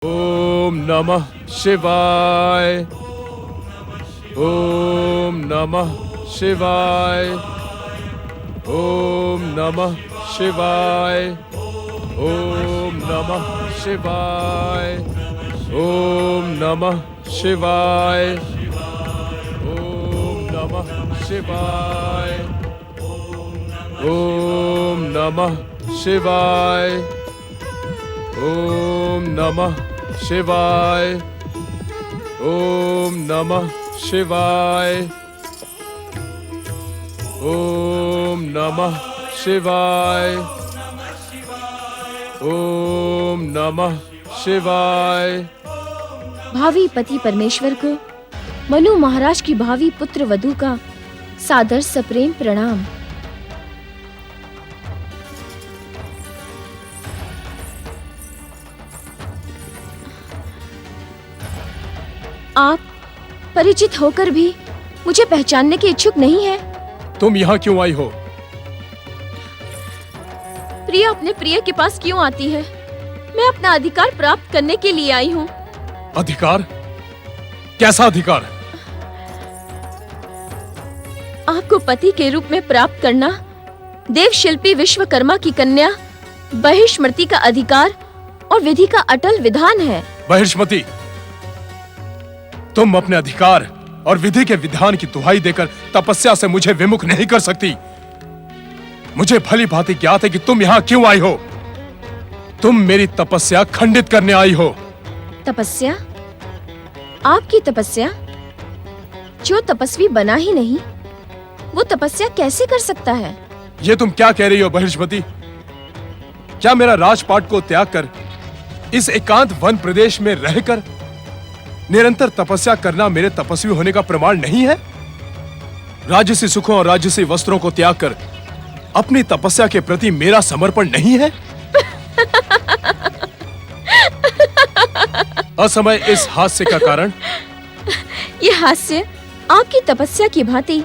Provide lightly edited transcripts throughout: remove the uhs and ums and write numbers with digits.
ओम नमः शिवाय। ओम नमः शिवाय। ओम नमः शिवाय। ओम नमः शिवाय। ओम नमः शिवाय। ओम नमः शिवाय। ओम नमः शिवाय। ओम नमः शिवाय। ओम नमः शिवाय। ओम नमः शिवाय। ओम नमः शिवाय। भावी पति परमेश्वर को मनु महाराज की भावी पुत्र वधू का सादर सप्रेम प्रणाम। आप परिचित होकर भी मुझे पहचानने के इच्छुक नहीं हैं। तुम यहाँ क्यों आई हो? प्रिय अपने प्रिय के पास क्यों आती है? मैं अपना अधिकार प्राप्त करने के लिए आई हूँ। अधिकार? कैसा अधिकार? आपको पति के रूप में प्राप्त करना देव शिल्पी विश्वकर्मा की कन्या बहिष्मति का अधिकार और विधि का अटल विधान है। बहिष्मति, तुम अपने अधिकार और विधि के विधान की दुहाई देकर तपस्या से मुझे विमुख नहीं कर सकती। मुझे भली भांति ज्ञात है कि तुम यहाँ क्यों आई हो। तुम मेरी तपस्या खंडित करने आई हो। तपस्या? आपकी तपस्या? जो तपस्वी बना ही नहीं, वो तपस्या कैसे कर सकता है? ये तुम क्या कह रही हो बहिष्मति? क्या मेरा राजपाट को त्याग कर इस एकांत वन प्रदेश में रहकर निरंतर तपस्या करना मेरे तपस्वी होने का प्रमाण नहीं है? राजसी सुखों और राजसी वस्त्रों को त्याग कर अपनी तपस्या के प्रति मेरा समर्पण नहीं है? असमय इस हास्य का कारण? ये हास्य आपकी तपस्या की भांति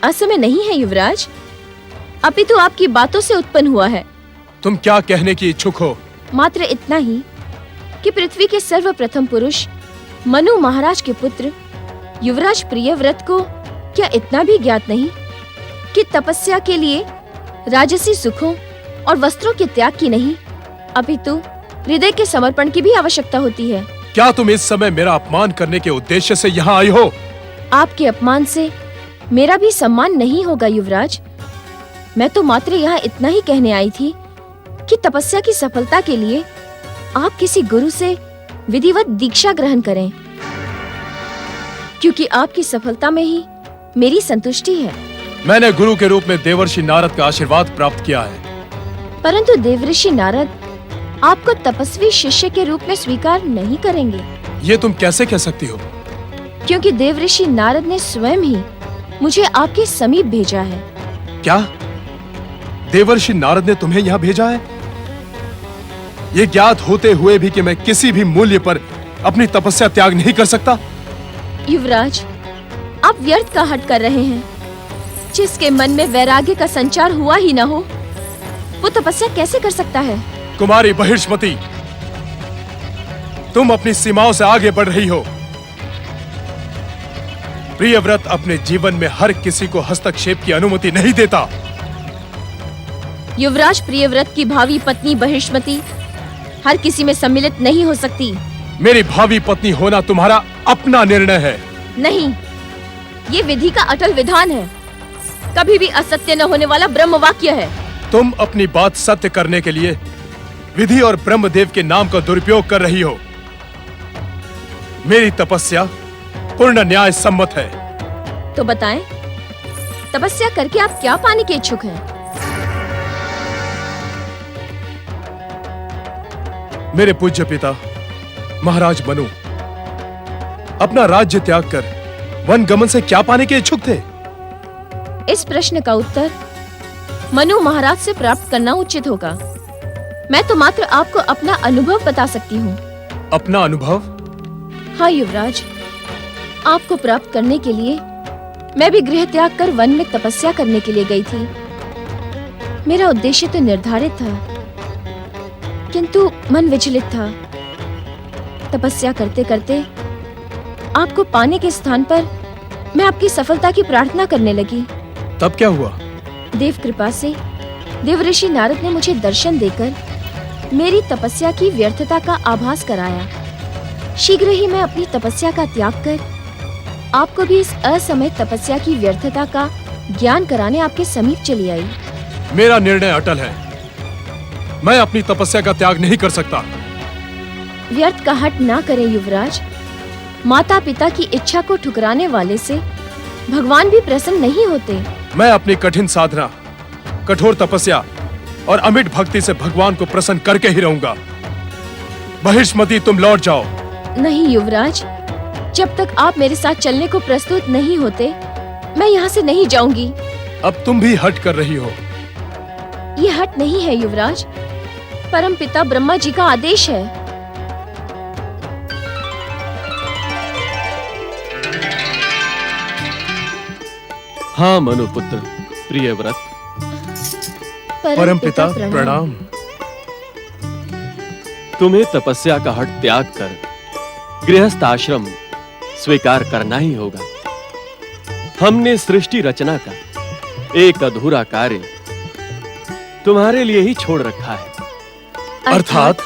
असमय नहीं है युवराज, अपितु आपकी बातों से उत्पन्न हुआ है। तुम क्या कहने की इच्छुक हो? मात्र इतना ही कि पृथ्वी के सर्वप्रथम पुरुष मनु महाराज के पुत्र युवराज प्रियव्रत को क्या इतना भी ज्ञात नहीं कि तपस्या के लिए राजसी सुखों और वस्त्रों के त्याग की नहीं, अपितु हृदय के समर्पण की भी आवश्यकता होती है। क्या तुम इस समय मेरा अपमान करने के उद्देश्य से यहाँ आई हो? आपके अपमान से मेरा भी सम्मान नहीं होगा युवराज। मैं तो मात्र यहाँ इतना ही कहने आई थी कि तपस्या की सफलता के लिए आप किसी गुरु से विधिवत दीक्षा ग्रहण करें, क्योंकि आपकी सफलता में ही मेरी संतुष्टि है। मैंने गुरु के रूप में देवर्षि नारद का आशीर्वाद प्राप्त किया है। परंतु देवर्षि नारद आपको तपस्वी शिष्य के रूप में स्वीकार नहीं करेंगे। ये तुम कैसे कह सकती हो? क्योंकि देवर्षि नारद ने स्वयं ही मुझे आपके समीप भेजा है। क्या? देवर्षि नारद ने तुम्हें यहाँ भेजा है? ये ज्ञात होते हुए भी कि मैं किसी भी मूल्य पर अपनी तपस्या त्याग नहीं कर सकता? युवराज, आप व्यर्थ का हट कर रहे हैं। जिसके मन में वैराग्य का संचार हुआ ही न हो, वो तपस्या कैसे कर सकता है? कुमारी बहिष्मति, तुम अपनी सीमाओं से आगे बढ़ रही हो। प्रियव्रत अपने जीवन में हर किसी को हस्तक्षेप की अनुमति नहीं देता। युवराज प्रियव्रत की भावी पत्नी बहिष्मति हर किसी में सम्मिलित नहीं हो सकती। मेरी भावी पत्नी होना तुम्हारा अपना निर्णय है। नहीं, ये विधि का अटल विधान है, कभी भी असत्य न होने वाला ब्रह्म वाक्य है। तुम अपनी बात सत्य करने के लिए विधि और ब्रह्मदेव के नाम का दुरुपयोग कर रही हो। मेरी तपस्या पूर्ण न्याय सम्मत है। तो बताएं, तपस्या करके आप क्या पाने के इच्छुक हैं? मेरे पूज्य पिता महाराज मनु अपना राज्य त्याग कर वन गमन से क्या पाने के इच्छुक थे? इस प्रश्न का उत्तर मनु महाराज से प्राप्त करना उचित होगा। मैं तो मात्र आपको अपना अनुभव बता सकती हूँ। अपना अनुभव? हाँ युवराज, आपको प्राप्त करने के लिए मैं भी गृह त्याग कर वन में तपस्या करने के लिए गई थी। मेरा उद्देश्य तो निर्धारित था, किंतु मन विचलित था। तपस्या करते करते आपको पाने के स्थान पर मैं आपकी सफलता की प्रार्थना करने लगी। तब क्या हुआ? देव कृपा से देवऋषि नारद ने मुझे दर्शन देकर मेरी तपस्या की व्यर्थता का आभास कराया। शीघ्र ही मैं अपनी तपस्या का त्याग कर आपको भी इस असमय तपस्या की व्यर्थता का ज्ञान कराने आपके समीप चली आई। मेरा निर्णय अटल है। मैं अपनी तपस्या का त्याग नहीं कर सकता। व्यर्थ का हट ना करें युवराज। माता पिता की इच्छा को ठुकराने वाले से भगवान भी प्रसन्न नहीं होते। मैं अपनी कठिन साधना, कठोर तपस्या और अमिट भक्ति से भगवान को प्रसन्न करके ही रहूंगा। महिष्मती, तुम लौट जाओ। नहीं युवराज, जब तक आप मेरे साथ चलने को प्रस्तुत नहीं होते मैं यहाँ से नहीं जाऊंगी। अब तुम भी हट कर रही हो। ये हट नहीं है युवराज, परम पिता ब्रह्मा जी का आदेश है। हाँ मनुपुत्र प्रियव्रत। परम पिता प्रणाम। तुम्हें तपस्या का हठ त्याग कर गृहस्थ आश्रम स्वीकार करना ही होगा। हमने सृष्टि रचना का एक अधूरा कार्य तुम्हारे लिए ही छोड़ रखा है। अर्थात?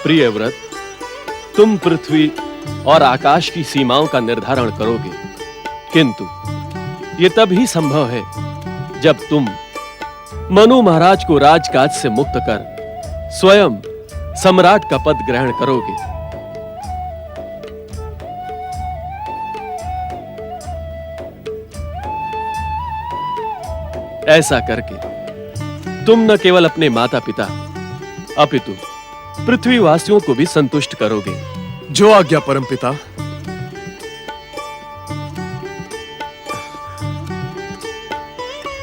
प्रियव्रत, तुम पृथ्वी और आकाश की सीमाओं का निर्धारण करोगे, किंतु ये तब ही संभव है जब तुम मनु महाराज को राजकाज से मुक्त कर स्वयं सम्राट का पद ग्रहण करोगे। ऐसा करके तुम न केवल अपने माता पिता अपितु पृथ्वीवासियों को भी संतुष्ट करोगे। जो आज्ञा परम पिता।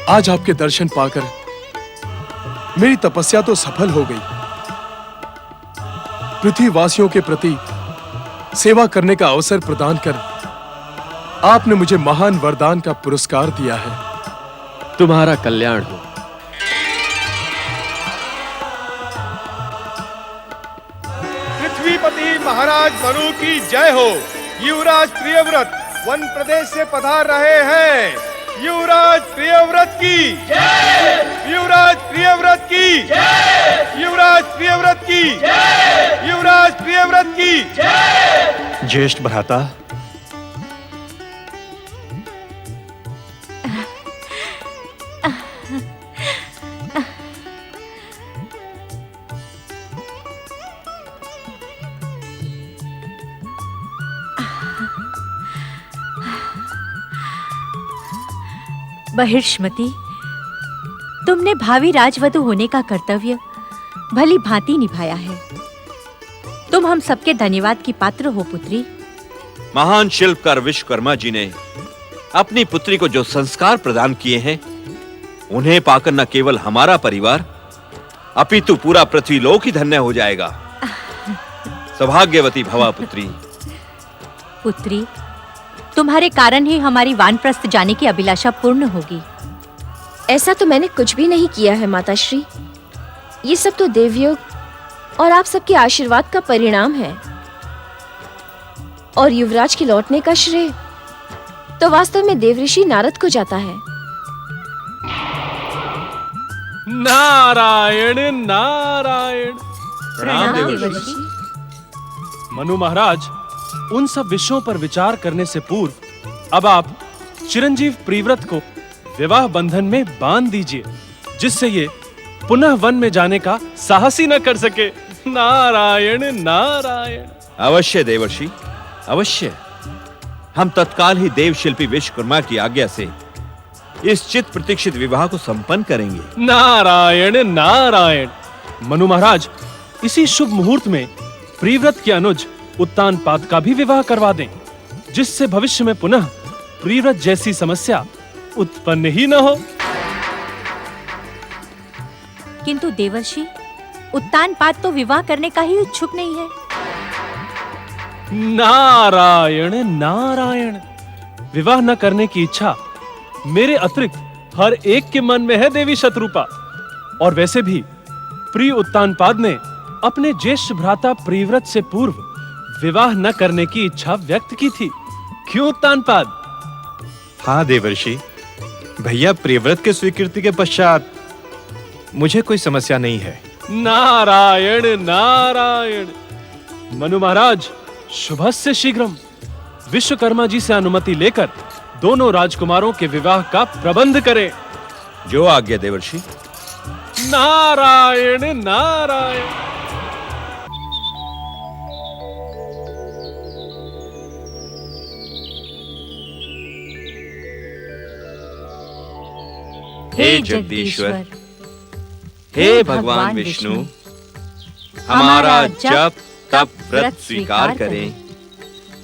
आज आपके दर्शन पाकर मेरी तपस्या तो सफल हो गई। पृथ्वीवासियों के प्रति सेवा करने का अवसर प्रदान कर आपने मुझे महान वरदान का पुरस्कार दिया है। तुम्हारा कल्याण हो। पृथ्वीपति महाराज मनु की जय हो। युवराज प्रियव्रत वन प्रदेश से पधार रहे हैं। युवराज प्रियव्रत की जय। युवराज प्रियव्रत की जय। युवराज प्रियव्रत की जय। युवराज प्रियव्रत की जय। ज्येष्ठ भ्राता, बहिर्ष्मति, तुमने भावी राजवधु होने का कर्तव्य भली भांति निभाया है। तुम हम सबके धन्यवाद की पात्र हो पुत्री। महान शिल्पकार विश्वकर्मा जी ने अपनी पुत्री को जो संस्कार प्रदान किए हैं, उन्हें पाकर न केवल हमारा परिवार अपितु पूरा पृथ्वीलोक ही धन्य हो जाएगा। सौभाग्यवती भवा पुत्री। पुत्री, तुम्हारे कारण ही हमारी वानप्रस्थ जाने की अभिलाषा पूर्ण होगी। ऐसा तो मैंने कुछ भी नहीं किया है माताश्री। ये सब तो देवयोग और आप सबके आशीर्वाद का परिणाम है। और युवराज के लौटने का श्रेय तो वास्तव में देवऋषि नारद को जाता है। नारायण नारायण। प्रणाम देवर्षि। मनु महाराज, उन सब विषयों पर विचार करने से पूर्व अब आप चिरंजीव प्रियव्रत को विवाह बंधन में बांध दीजिए, जिससे ये पुनः वन में जाने का साहस ही न कर सके। नारायण नारायण। अवश्य देवर्षि, अवश्य। हम तत्काल ही देव शिल्पी विश्वकर्मा की आज्ञा से इस चित प्रतीक्षित विवाह को संपन्न करेंगे। नारायण नारायण। मनु महाराज, इसी शुभ मुहूर्त में प्रियव्रत के अनुज उत्तानपाद का भी विवाह करवा दें, जिससे भविष्य में पुनः प्रियव्रत जैसी समस्या उत्पन्न ही न हो। किंतु देवर्षि, उत्तानपाद तो विवाह करने का ही इच्छुक नहीं है। नारायण नारायण। विवाह न करने की इच्छा मेरे अतिरिक्त हर एक के मन में है देवी शत्रुपा। और वैसे भी प्रिय उत्तानपाद ने अपने ज्येष्ठ भ्राता प्रियव्रत से पूर्व विवाह न करने की इच्छा व्यक्त की थी। क्यों तानपाद? हाँ देवर्षि, भैया प्रियव्रत के स्वीकृति के पश्चात मुझे कोई समस्या नहीं है। नारायण नारायण। मनु महाराज, शुभस्य शीघ्रम। विश्वकर्मा जी से अनुमति लेकर दोनों राजकुमारों के विवाह का प्रबंध करें। जो आज्ञा देवर्षि। नारायण नारायण। हे जगदीश्वर, हे भगवान विष्णु, हमारा जप तप व्रत स्वीकार करें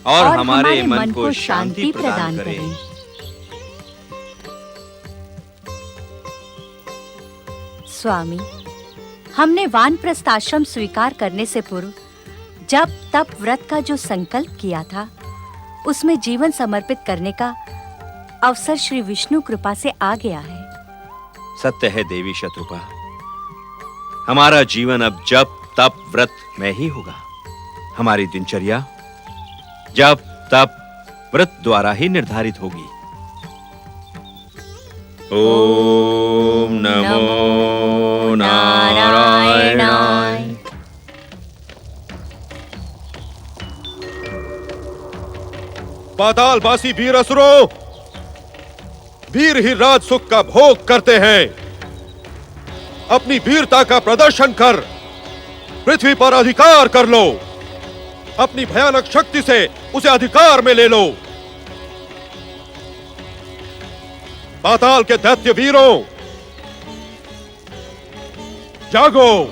और हमारे मन को शांति प्रदान करें। स्वामी, हमने वानप्रस्थ आश्रम स्वीकार करने से पूर्व जप तप व्रत का जो संकल्प किया था, उसमें जीवन समर्पित करने का अवसर श्री विष्णु कृपा से आ गया है। सत्य है देवी शत्रुपा, हमारा जीवन अब जप तप व्रत में ही होगा। हमारी दिनचर्या जप तप व्रत द्वारा ही निर्धारित होगी। ओम नमो नारायणाय। पातालवासी वीर असुरों, वीर ही राज सुख का भोग करते हैं। अपनी वीरता का प्रदर्शन कर पृथ्वी पर अधिकार कर लो। अपनी भयानक शक्ति से उसे अधिकार में ले लो। पाताल के दैत्य वीरों, जागो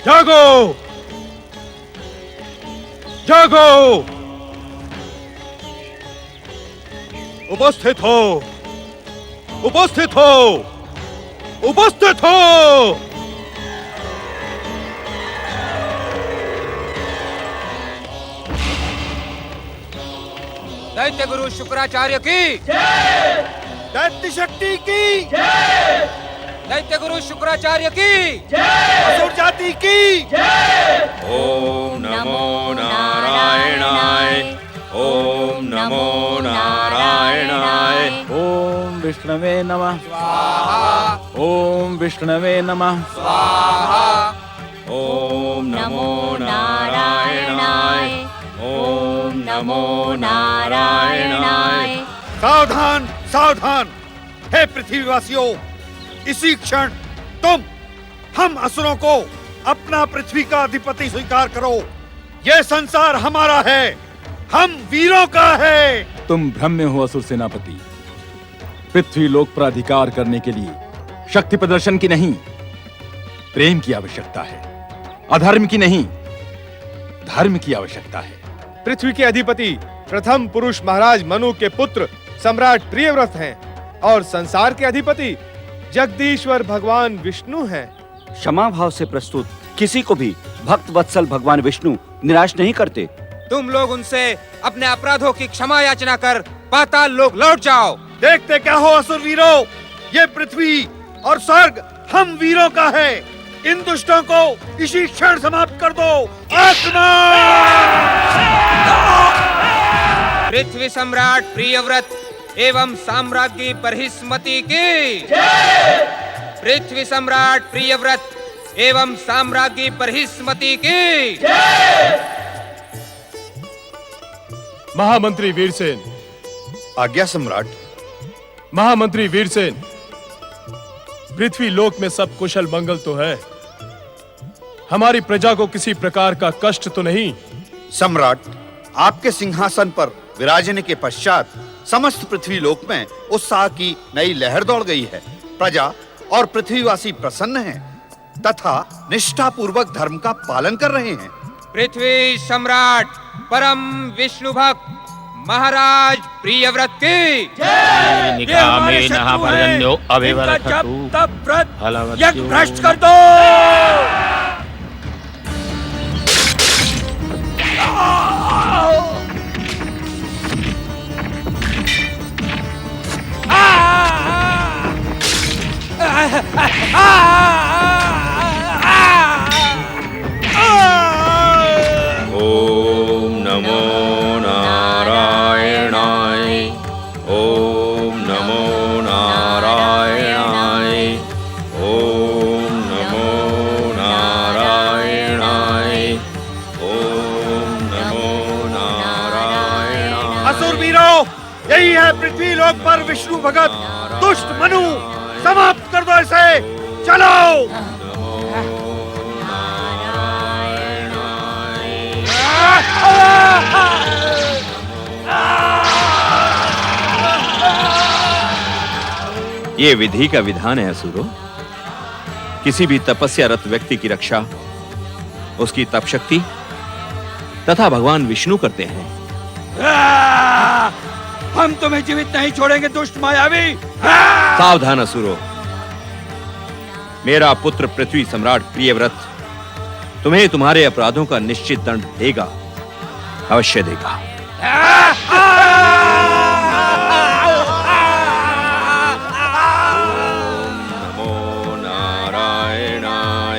जागो जागो। उपस्थित हो, उपस्थित हो, उपस्थित हो। दैत्य गुरु शुक्राचार्य की दैत्य शक्ति की, दैत्य गुरु शुक्राचार्य की, असुर जाति की। ओम नमो नारायणाय। ओम नमो नारायणाय। ओम विष्णवे नमः। ओम विष्णवे नमः। ओम नमो नारायणाय। ओम नमो नारायणाय। सावधान सावधान, हे पृथ्वीवासियों, इसी क्षण तुम हम असुरों को अपना पृथ्वी का अधिपति स्वीकार करो। यह संसार हमारा है, हम वीरों का है। तुम भ्रम में हो असुर सेनापति। पृथ्वी लोक पर अधिकार करने के लिए शक्ति प्रदर्शन की नहीं, प्रेम की आवश्यकता है। अधर्म की नहीं, धर्म की आवश्यकता है। पृथ्वी के अधिपति प्रथम पुरुष महाराज मनु के पुत्र सम्राट प्रियव्रत हैं और संसार के अधिपति जगदीश्वर भगवान विष्णु हैं। क्षमा भाव से प्रस्तुत किसी को भी भक्त वत्सल भगवान विष्णु निराश नहीं करते। तुम लोग उनसे अपने अपराधों की क्षमा याचना कर पाताल लोक लौट जाओ। देखते क्या हो असुर वीरों, ये पृथ्वी और स्वर्ग हम वीरों का है। इन दुष्टों को इसी क्षण समाप्त कर दो। पृथ्वी सम्राट प्रियव्रत एवं साम्राज्ञी बर्हिस्मती की। पृथ्वी सम्राट प्रियव्रत एवं साम्राज्ञी बर्हिस्मती की। महामंत्री वीरसेन। आज्ञा सम्राट। महामंत्री वीरसेन, पृथ्वी लोक में सब कुशल मंगल तो है, हमारी प्रजा को किसी प्रकार का कष्ट तो नहीं? सम्राट, आपके सिंहासन पर विराजने के पश्चात समस्त पृथ्वी लोक में उत्साह की नई लहर दौड़ गई है। प्रजा और पृथ्वीवासी प्रसन्न हैं तथा निष्ठापूर्वक धर्म का पालन कर रहे हैं। पृथ्वी सम्राट परम विष्णु भक्त महाराज प्रियव्रत की। यज्ञ भ्रष्ट कर दो। यही है पृथ्वी लोक पर विष्णु भगत दुष्ट मनु। समाप्त कर दो इसे। चलो। ये विधि का विधान है असुरो। किसी भी तपस्यारत व्यक्ति की रक्षा उसकी तप शक्ति तथा भगवान विष्णु करते हैं। हम तुम्हें जीवित नहीं छोड़ेंगे दुष्ट मायावी। सावधान असुरो। मेरा पुत्र पृथ्वी सम्राट प्रियव्रत तुम्हें तुम्हारे अपराधों का निश्चित दंड देगा, अवश्य देगा। नमो नारायणाय।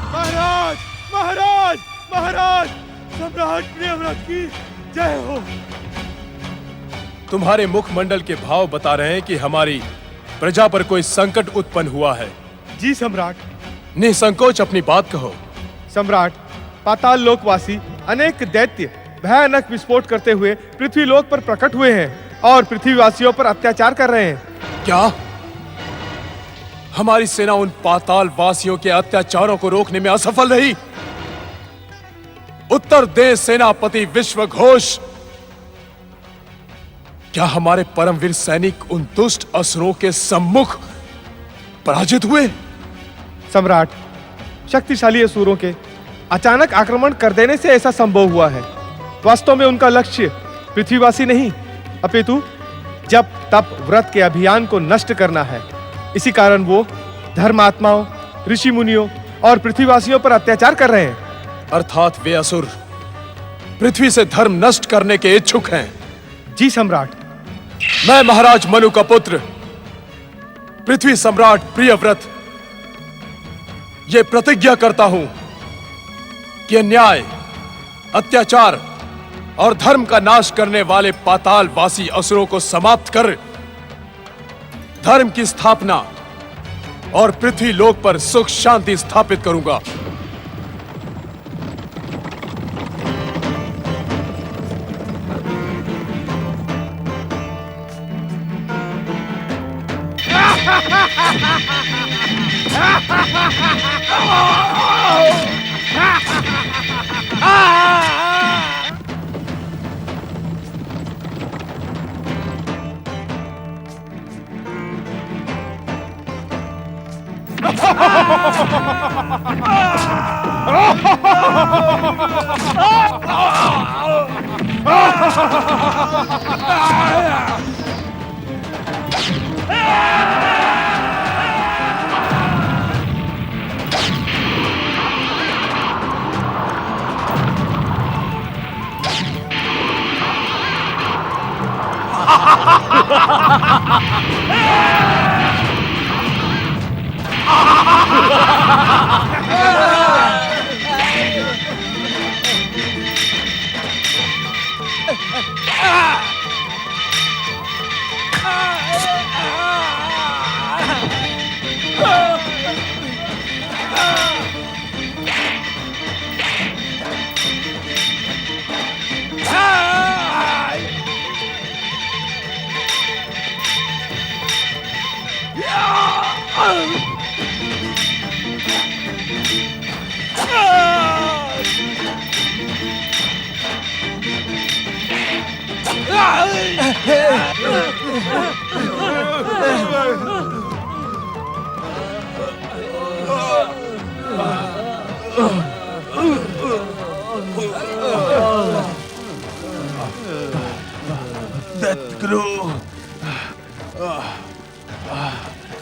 महाराज महाराज महाराज, सम्राट प्रियव्रत की जय हो। तुम्हारे मुखमंडल के भाव बता रहे हैं कि हमारी प्रजा पर कोई संकट उत्पन्न हुआ है। जी सम्राट। निसंकोच अपनी बात कहो। सम्राट, पाताल लोकवासी अनेक दैत्य भयानक विस्फोट करते हुए पृथ्वी लोक पर प्रकट हुए हैं और पृथ्वीवासियों पर अत्याचार कर रहे हैं। क्या हमारी सेना उन पाताल वासियों के अत्याचारों को रोकने में असफल रही? उत्तर दे सेनापति विश्वघोष। क्या हमारे परमवीर सैनिक उन दुष्ट असुरों के सम्मुख पराजित हुए? सम्राट, शक्तिशाली असुरों के अचानक आक्रमण कर देने से ऐसा संभव हुआ है। वास्तव में उनका लक्ष्य पृथ्वीवासी नहीं, अपितु जप तप व्रत के अभियान को नष्ट करना है। इसी कारण वो धर्मात्माओं, ऋषि मुनियों और पृथ्वीवासियों पर अत्याचार कर रहे हैं। अर्थात वे असुर पृथ्वी से धर्म नष्ट करने के इच्छुक हैं। जी सम्राट। मैं महाराज मनु का पुत्र पृथ्वी सम्राट प्रियव्रत ये प्रतिज्ञा करता हूं कि अन्याय, अत्याचार और धर्म का नाश करने वाले पाताल वासी असुरों को समाप्त कर धर्म की स्थापना और पृथ्वी लोक पर सुख शांति स्थापित करूंगा।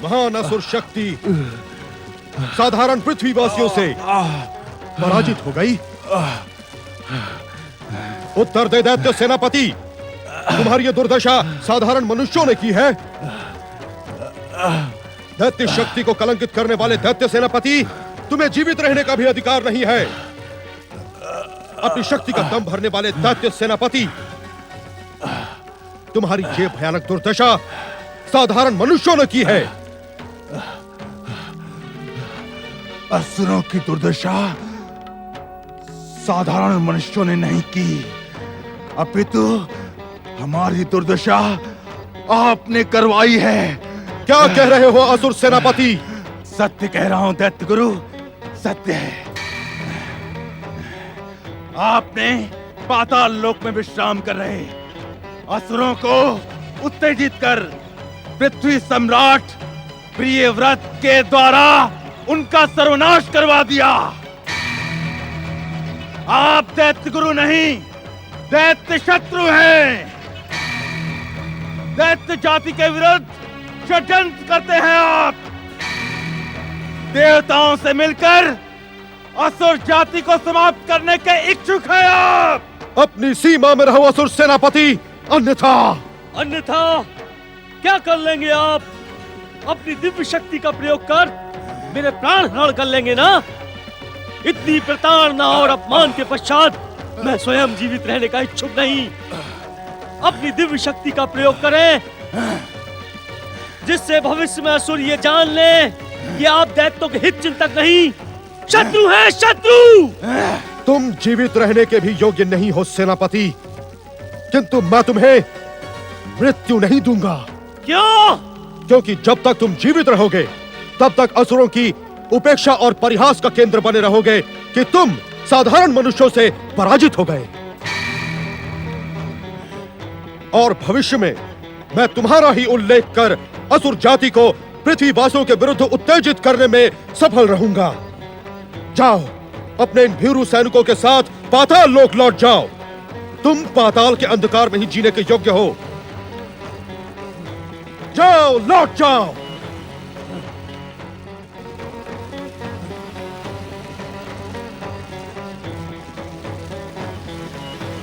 महान असुर शक्ति साधारण पृथ्वीवासियों से पराजित हो गई। उत्तर दे दैत्य सेनापति, तुम्हारी ये दुर्दशा साधारण मनुष्यों ने की है? दैत्य शक्ति को कलंकित करने वाले दैत्य सेनापति, तुम्हें जीवित रहने का भी अधिकार नहीं है। अपनी शक्ति का दम भरने वाले दैत्य सेनापति, तुम्हारी ये भयानक दुर्दशा साधारण मनुष्यों ने की है। असुरों की दुर्दशा साधारण मनुष्यों ने नहीं की, अपितु हमारी दुर्दशा आपने करवाई है। क्या कह रहे हो असुर सेनापति? सत्य कह रहा हूं दैत्य गुरु, सत्य है। आपने पाताल लोक में विश्राम कर रहे असुरों को उत्तेजित कर पृथ्वी सम्राट प्रियव्रत के द्वारा उनका सर्वनाश करवा दिया। आप दैत्य गुरु नहीं, दैत्य शत्रु हैं। दैत्य जाति के विरुद्ध षड्यंत्र करते हैं आप। देवताओं से मिलकर असुर जाति को समाप्त करने के इच्छुक हैं आप। अपनी सीमा में रहो असुर सेनापति, अन्यथा क्या कर लेंगे आप? अपनी दिव्य शक्ति का प्रयोग कर मेरे प्राण हरण कर लेंगे ना? इतनी प्रताड़ना और अपमान के पश्चात मैं स्वयं जीवित रहने का इच्छुक नहीं। अपनी दिव्य शक्ति का प्रयोग करें, जिससे भविष्य में असुर ये जान ले कि आप दैत्यों के हित चिंतक नहीं, शत्रु हैं, शत्रु। तुम जीवित रहने के भी योग्य नहीं हो सेनापति, किंतु मैं तुम्हें मृत्यु नहीं दूंगा। क्यों? क्योंकि जब तक तुम जीवित रहोगे तब तक असुरों की उपेक्षा और परिहास का केंद्र बने रहोगे कि तुम साधारण मनुष्यों से पराजित हो गए। और भविष्य में मैं तुम्हारा ही उल्लेख कर असुर जाति को पृथ्वीवासियों के विरुद्ध उत्तेजित करने में सफल रहूंगा। जाओ, अपने इन भीरू सैनिकों के साथ पाताल लोक लौट जाओ। तुम पाताल के अंधकार में ही जीने के योग्य हो। जाओ, लौट जाओ।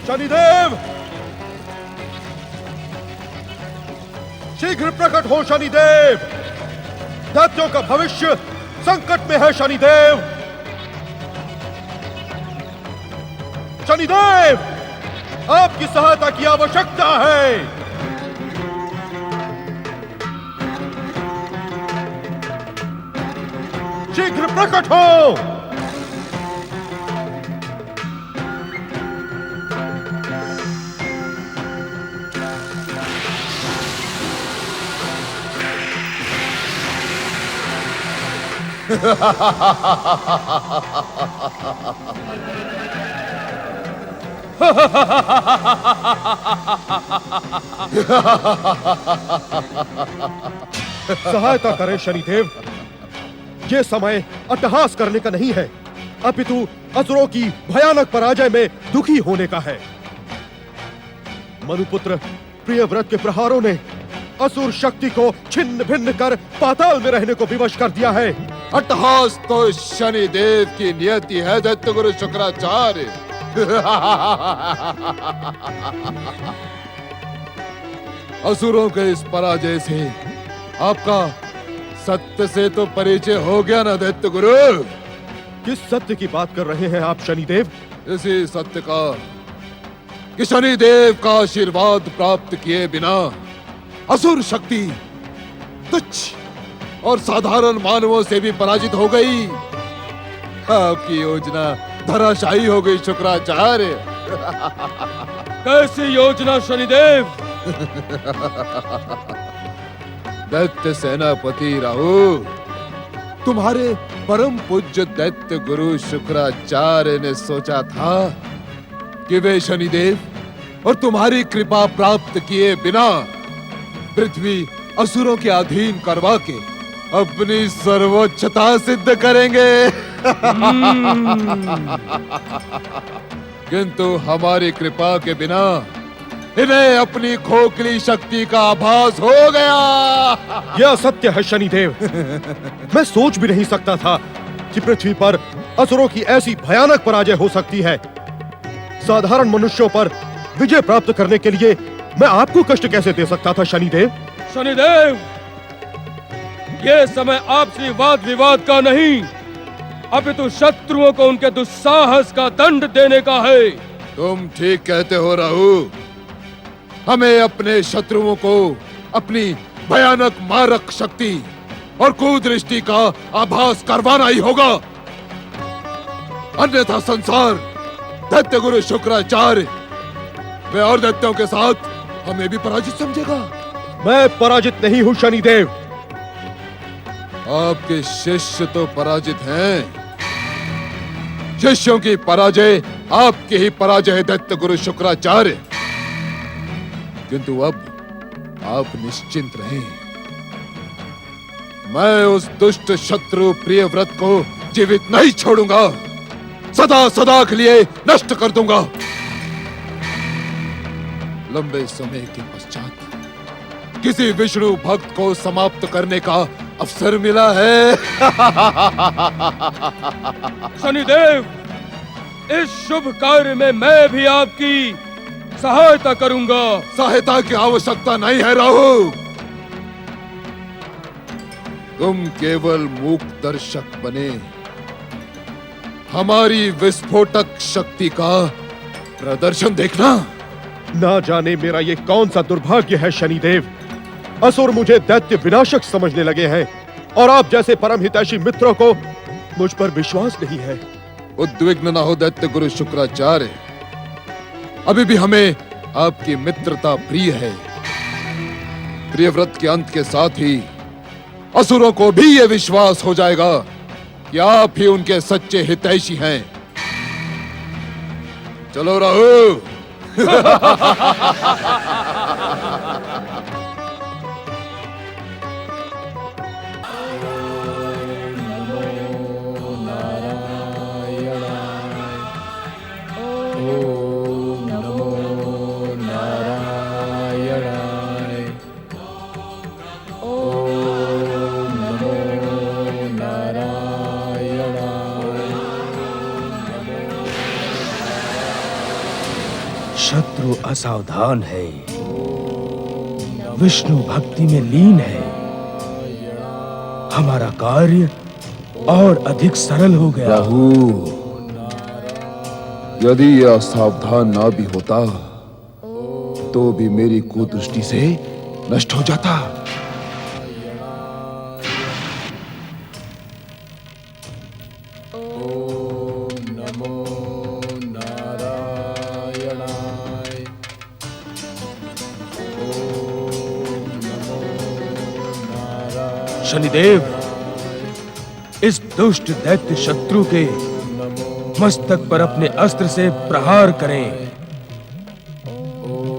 शनिदेव, शीघ्र प्रकट हो शनिदेव। दैत्यों का भविष्य संकट में है शनिदेव। शनिदेव, आपकी सहायता की आवश्यकता है। शीघ्र प्रकट हो। सहायता करें शनिदेव। ये समय अट्टहास करने का नहीं है, अपितु असुरों की भयानक पराजय में दुखी होने का है। मनुपुत्र प्रियव्रत के प्रहारों ने असुर शक्ति को छिन्न भिन्न कर पाताल में रहने को विवश कर दिया है। अट्टहास तो शनिदेव की नियति है दैत्य गुरु शुक्राचार्य। असुरों के इस पराजय से आपका सत्य से तो परिचय हो गया ना दैत्य गुरु? किस सत्य की बात कर रहे हैं आप शनिदेव? इसी सत्य का कि शनिदेव का आशीर्वाद प्राप्त किए बिना असुर शक्ति तुच्छ और साधारण मानवों से भी पराजित हो गई। आपकी योजना धराशायी हो गई शुक्राचार्य। कैसी योजना शनिदेव? दैत्य सेनापति राहु, तुम्हारे परम पूज्य दैत्य गुरु शुक्राचार्य ने सोचा था कि वे शनिदेव और तुम्हारी कृपा प्राप्त किए बिना पृथ्वी असुरों के अधीन करवा के अपनी सर्वोच्चता सिद्ध करेंगे। किंतु हमारी कृपा के बिना इन्हें अपनी खोखली शक्ति का आभास हो गया। यह सत्य है शनिदेव। मैं सोच भी नहीं सकता था कि पृथ्वी पर असुरों की ऐसी भयानक पराजय हो सकती है। साधारण मनुष्यों पर विजय प्राप्त करने के लिए मैं आपको कष्ट कैसे दे सकता था शनिदेव? शनिदेव, ये समय आपसी वाद विवाद का नहीं, अपितु शत्रुओं को उनके दुस्साहस का दंड देने का है। तुम ठीक कहते हो राहु। हमें अपने शत्रुओं को अपनी भयानक मारक शक्ति और कुदृष्टि का आभास करवाना ही होगा, अन्यथा संसार दैत्य गुरु शुक्राचार्य वे और दैत्यों के साथ हमें भी पराजित समझेगा। मैं पराजित नहीं हूं शनिदेव। आपके शिष्य तो पराजित हैं। शिष्यों की पराजय आपकी ही पराजय है दैत्य गुरु शुक्राचार्य। किंतु अब आप निश्चिंत रहें, मैं उस दुष्ट शत्रु प्रियव्रत को जीवित नहीं छोड़ूंगा, सदा सदा के लिए नष्ट कर दूंगा। लंबे समय के पश्चात किसी विष्णु भक्त को समाप्त करने का अवसर मिला है। शनिदेव, इस शुभ कार्य में मैं भी आपकी सहायता करूंगा। सहायता की आवश्यकता नहीं है राहु। तुम केवल मूक दर्शक बने हमारी विस्फोटक शक्ति का प्रदर्शन देखना। ना जाने मेरा ये कौन सा दुर्भाग्य है शनिदेव। असुर मुझे दैत्य विनाशक समझने लगे हैं और आप जैसे परम हितैषी मित्रों को मुझ पर विश्वास नहीं है। उद्विग्न न हो दैत्य गुरु शुक्राचार्य, अभी भी हमें आपकी मित्रता प्रिय है। प्रियव्रत के अंत के साथ ही असुरों को भी यह विश्वास हो जाएगा कि आप ही उनके सच्चे हितैषी हैं। चलो राहु। शत्रु असावधान है, विष्णु भक्ति में लीन है। हमारा कार्य और अधिक सरल हो गया। राहु, यदि यह असावधान ना भी होता तो भी मेरी कुदृष्टि से नष्ट हो जाता। शनिदेव, इस दुष्ट दैत्य शत्रु के मस्तक पर अपने अस्त्र से प्रहार करें।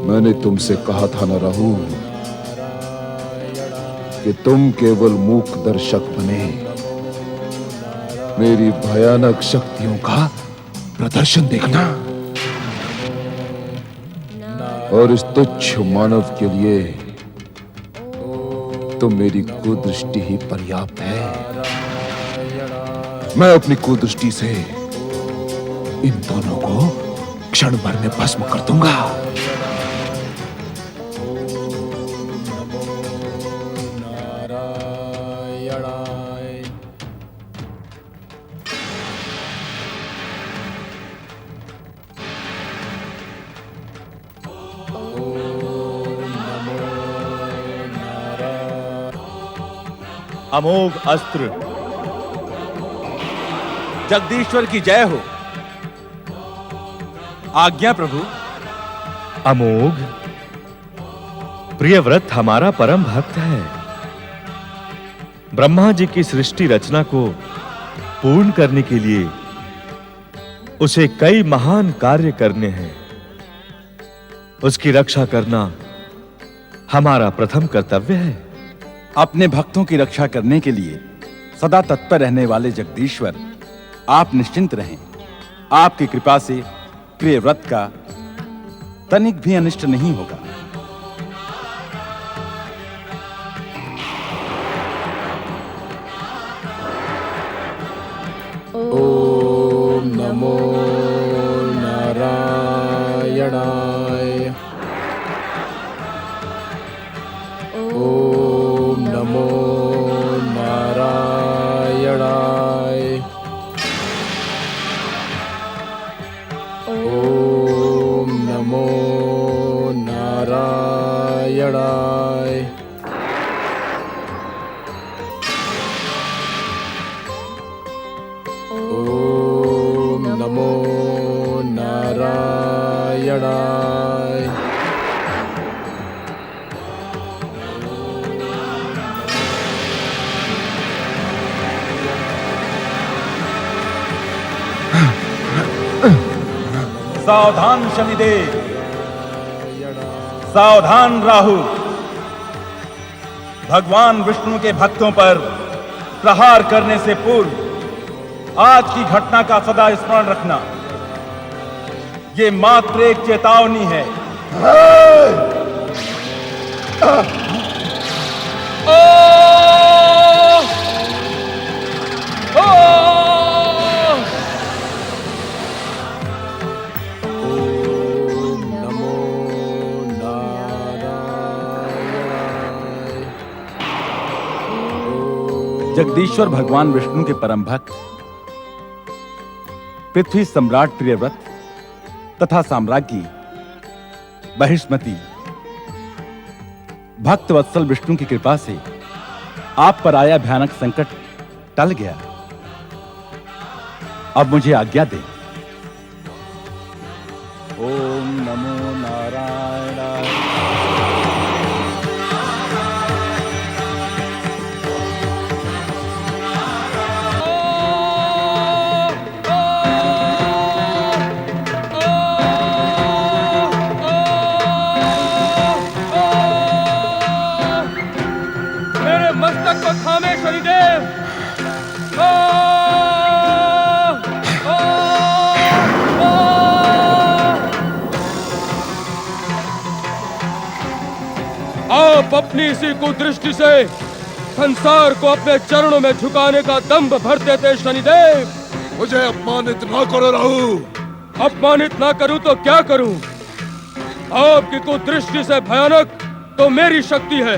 मैंने तुमसे कहा था ना राहु कि तुम केवल मूक दर्शक बने मेरी भयानक शक्तियों का प्रदर्शन देखना। और इस तुच्छ मानव के लिए तो मेरी कुदृष्टि ही पर्याप्त है। मैं अपनी कुदृष्टि से इन दोनों को क्षण भर में भस्म कर दूंगा। अमोघ अस्त्र। जगदीश्वर की जय हो। आज्ञा प्रभु। अमोघ, प्रियव्रत हमारा परम भक्त है। ब्रह्मा जी की सृष्टि रचना को पूर्ण करने के लिए उसे कई महान कार्य करने हैं। उसकी रक्षा करना हमारा प्रथम कर्तव्य है। अपने भक्तों की रक्षा करने के लिए सदा तत्पर रहने वाले जगदीश्वर, आप निश्चिंत रहें। आपकी कृपा से प्रियव्रत का तनिक भी अनिष्ट नहीं होगा। ओम नमो नारायणाय। ओम नमो नारायणाय। ओम नमो नारायणाय। सावधान शनिदेव, सावधान राहु। भगवान विष्णु के भक्तों पर प्रहार करने से पूर्व आज की घटना का सदा स्मरण रखना। ये मात्र एक चेतावनी है। जगदीश्वर भगवान विष्णु के परम भक्त पृथ्वी सम्राट प्रियव्रत तथा साम्राज्ञी बहिष्मति भक्त वत्सल विष्णु की कृपा से आप पर आया भयानक संकट टल गया। अब मुझे आज्ञा दें। ओम नमो नारायणाय। मस्तक को थामे शनिदेव। आप अपनी इसी कुदृष्टि से संसार को अपने चरणों में झुकाने का दंभ भरते थे शनिदेव। मुझे अपमानित ना करो राहु। अपमानित ना करूं तो क्या करूं? आपकी कुदृष्टि से भयानक तो मेरी शक्ति है।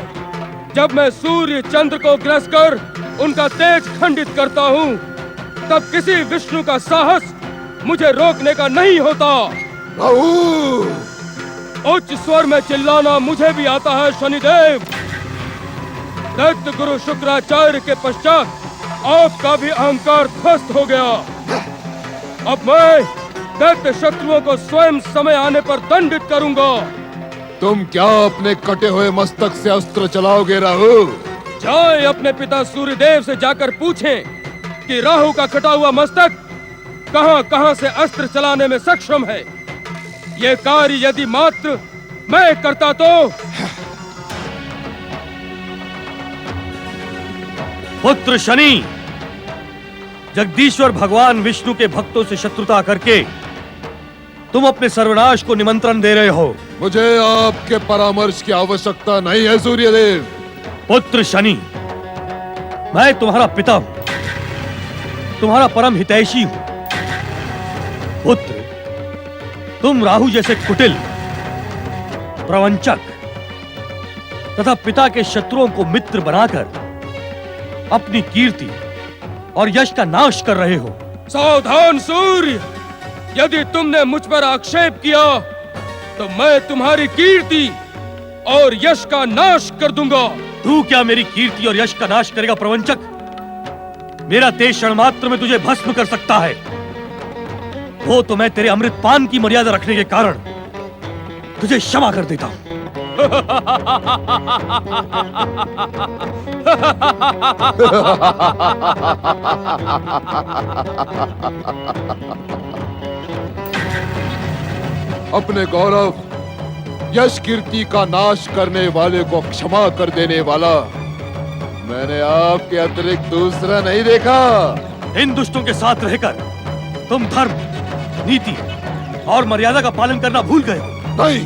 जब मैं सूर्य चंद्र को ग्रस कर उनका तेज खंडित करता हूँ, तब किसी विष्णु का साहस मुझे रोकने का नहीं होता। उच्च स्वर में चिल्लाना मुझे भी आता है शनिदेव। दैत्य गुरु शुक्राचार्य के पश्चात आपका भी अहंकार ध्वस्त हो गया। अब मैं दैत्य शत्रुओं को स्वयं समय आने पर दंडित करूंगा। तुम क्या अपने कटे हुए मस्तक से अस्त्र चलाओगे राहु? जाएं अपने पिता सूर्यदेव से जाकर पूछें कि राहु का कटा हुआ मस्तक कहां-कहां से अस्त्र चलाने में सक्षम है। ये कार्य यदि मात्र मैं करता तो। पुत्र शनि, जगदीश्वर भगवान विष्णु के भक्तों से शत्रुता करके तुम अपने सर्वनाश को निमंत्रण दे रहे हो। मुझे आपके परामर्श की आवश्यकता नहीं है सूर्यदेव। पुत्र शनि, मैं तुम्हारा पिता हूं, तुम्हारा परम हितैषी हूं। पुत्र, तुम राहु जैसे कुटिल, प्रवंचक तथा पिता के शत्रुओं को मित्र बनाकर अपनी कीर्ति और यश का नाश कर रहे हो। सावधान सूर्य, यदि तुमने मुझ पर आक्षेप किया तो मैं तुम्हारी कीर्ति और यश का नाश कर दूंगा। तू क्या मेरी कीर्ति और यश का नाश करेगा प्रवंचक? मेरा तेज क्षण मात्र में तुझे भस्म कर सकता है। वो तो मैं तेरे अमृतपान की मर्यादा रखने के कारण तुझे क्षमा कर देता हूं। अपने गौरव, यश, कीर्ति का नाश करने वाले को क्षमा कर देने वाला मैंने आपके अतिरिक्त दूसरा नहीं देखा। इन दुष्टों के साथ रहकर तुम धर्म, नीति और मर्यादा का पालन करना भूल गए हो। नहीं,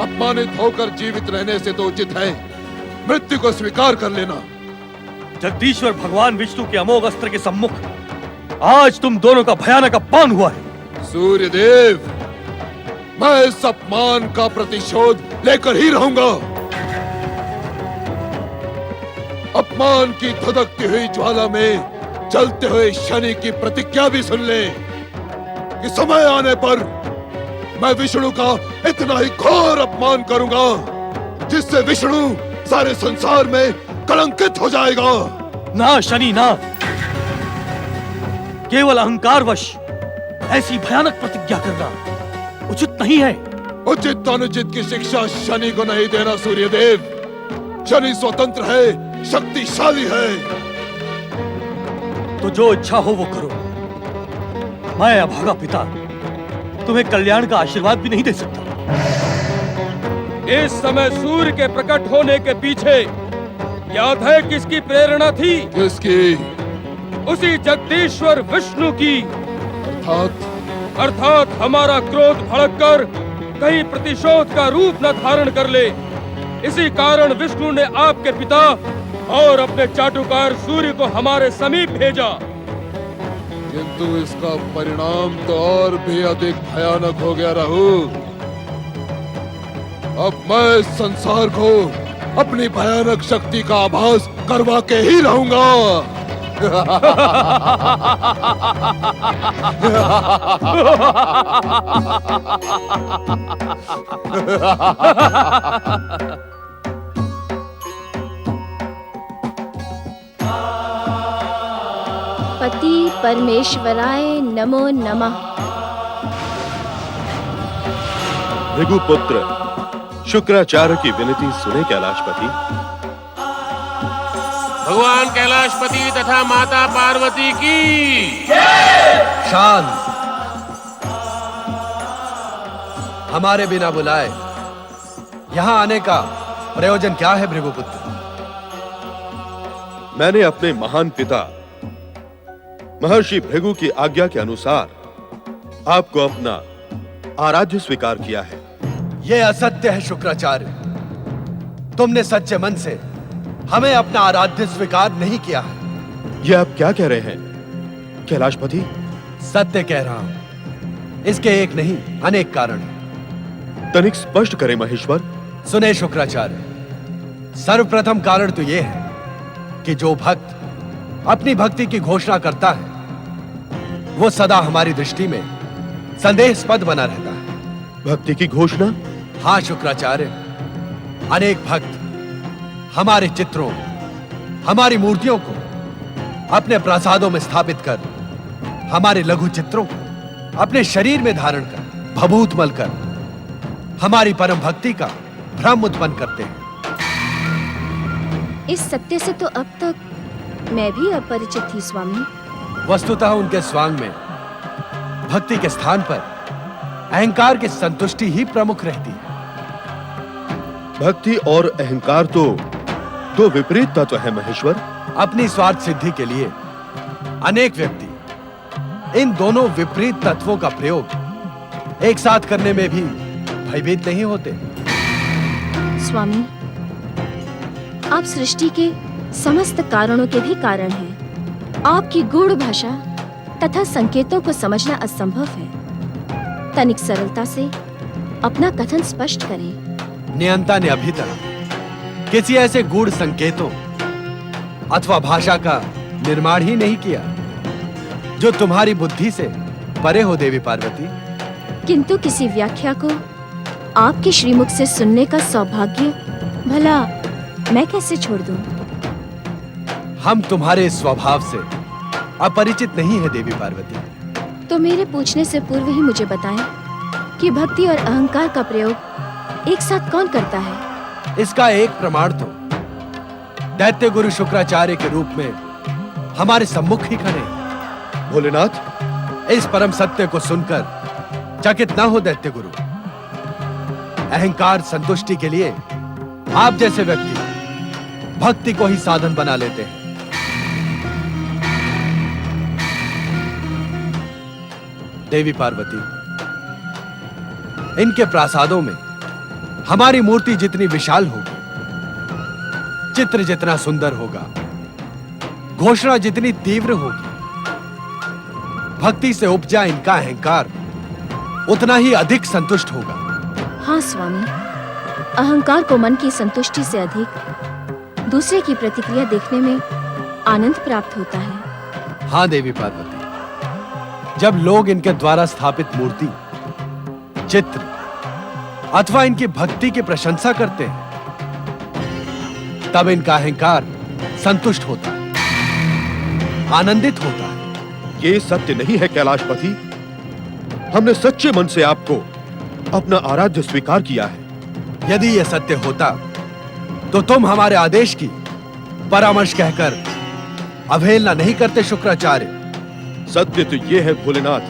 अपमानित होकर जीवित रहने से तो उचित है मृत्यु को स्वीकार कर लेना। जगदीश्वर भगवान विष्णु के अमोघ अस्त्र के सम्मुख आज तुम दोनों का भयानक अपमान हुआ है। सूर्यदेव, मैं इस अपमान का प्रतिशोध लेकर ही रहूंगा। अपमान की धधकती हुई ज्वाला में जलते हुए शनि की प्रतिज्ञा भी सुन ले। कि समय आने पर मैं विष्णु का इतना ही घोर अपमान करूंगा जिससे विष्णु सारे संसार में कलंकित हो जाएगा। ना शनि ना, केवल अहंकारवश ऐसी भयानक प्रतिज्ञा करना उचित नहीं है। उचित अनुचित की शिक्षा शनि को नहीं देना सूर्यदेव। शनि स्वतंत्र है, शक्तिशाली है। तो जो इच्छा हो वो करो। मैं अभागा पिता तुम्हें कल्याण का आशीर्वाद भी नहीं दे सकता। इस समय सूर्य के प्रकट होने के पीछे याद है किसकी प्रेरणा थी? किसकी? उसी जगदीश्वर विष्णु की। अर्थात हमारा क्रोध भड़ककर कहीं प्रतिशोध का रूप न धारण कर ले, इसी कारण विष्णु ने आपके पिता और अपने चाटुकार सूर्य को हमारे समीप भेजा। किंतु इसका परिणाम तो और भी अधिक भयानक हो गया राहु। अब मैं इस संसार को अपनी भयानक शक्ति का आभास करवा के ही रहूंगा। पति परमेश्वराय नमो नमः। भृगुपुत्र शुक्राचार्य की विनती सुने कैलाशपति। भगवान कैलाशपति तथा माता पार्वती की शांत। हमारे बिना बुलाए यहाँ आने का प्रयोजन क्या है भृगुपुत्र? मैंने अपने महान पिता महर्षि भृगु की आज्ञा के अनुसार आपको अपना आराध्य स्वीकार किया है। यह असत्य है शुक्राचार्य। तुमने सच्चे मन से हमें अपना आराध्य स्वीकार नहीं किया है। यह आप क्या कह रहे हैं कैलाशपति? सत्य कह रहा हूं। इसके एक नहीं अनेक कारण हैं। तनिक स्पष्ट करें महेश्वर। सुने शुक्राचार्य, सर्वप्रथम कारण तो यह है कि जो भक्त अपनी भक्ति की घोषणा करता है वो सदा हमारी दृष्टि में संदेहास्पद बना रहता है। भक्ति की घोषणा? हाँ शुक्राचार्य, अनेक भक्त हमारे चित्रों, हमारी मूर्तियों को अपने प्रासादों में स्थापित कर, हमारे लघु चित्रों को अपने शरीर में धारण कर, भभूत मल कर हमारी परम भक्ति का भ्रम उत्पन्न करते हैं। इस सत्य से तो अब तक मैं भी अपरिचित थी स्वामी। वस्तुतः उनके स्वांग में भक्ति के स्थान पर अहंकार की संतुष्टि ही प्रमुख रहती है। भक्ति और अहंकार तो दो विपरीत तत्व है महेश्वर। अपनी स्वार्थ सिद्धि के लिए अनेक व्यक्ति इन दोनों विपरीत तत्वों का प्रयोग एक साथ करने में भी भयभीत नहीं होते। स्वामी, आप सृष्टि के समस्त कारणों के भी कारण हैं। आपकी गूढ़ भाषा तथा संकेतों को समझना असंभव है। तनिक सरलता से अपना कथन स्पष्ट करें। नियंता ने अभी तक किसी ऐसे गूढ़ संकेतों अथवा भाषा का निर्माण ही नहीं किया जो तुम्हारी बुद्धि से परे हो देवी पार्वती। किंतु किसी व्याख्या को आपके श्रीमुख से सुनने का सौभाग्य भला मैं कैसे छोड़ दूं? हम तुम्हारे स्वभाव से अपरिचित नहीं है देवी पार्वती। तो मेरे पूछने से पूर्व ही मुझे बताएं कि भक्ति और अहंकार का प्रयोग एक साथ कौन करता है? इसका एक प्रमाण तो दैत्य गुरु शुक्राचार्य के रूप में हमारे सम्मुख ही खड़े हैं। भोलेनाथ, इस परम सत्य को सुनकर चकित न हो दैत्य गुरु। अहंकार संतुष्टि के लिए आप जैसे व्यक्ति भक्ति को ही साधन बना लेते हैं। देवी पार्वती, इनके प्रासादों में हमारी मूर्ति जितनी विशाल होगी, चित्र जितना सुंदर होगा, घोषणा जितनी तीव्र होगी, भक्ति से उपजा इनका अहंकार उतना ही अधिक संतुष्ट होगा। हाँ स्वामी, अहंकार को मन की संतुष्टि से अधिक दूसरे की प्रतिक्रिया देखने में आनंद प्राप्त होता है। हाँ देवी पार्वती, जब लोग इनके द्वारा स्थापित मूर्ति, चित्र अथवा इनकी भक्ति की प्रशंसा करते हैं, तब इनका अहंकार संतुष्ट होता है, आनंदित होता है। ये सत्य नहीं है कैलाशपति। हमने सच्चे मन से आपको अपना आराध्य स्वीकार किया है। यदि यह सत्य होता तो तुम हमारे आदेश की परामर्श कहकर अवहेलना नहीं करते शुक्राचार्य। सत्य तो यह है भोलेनाथ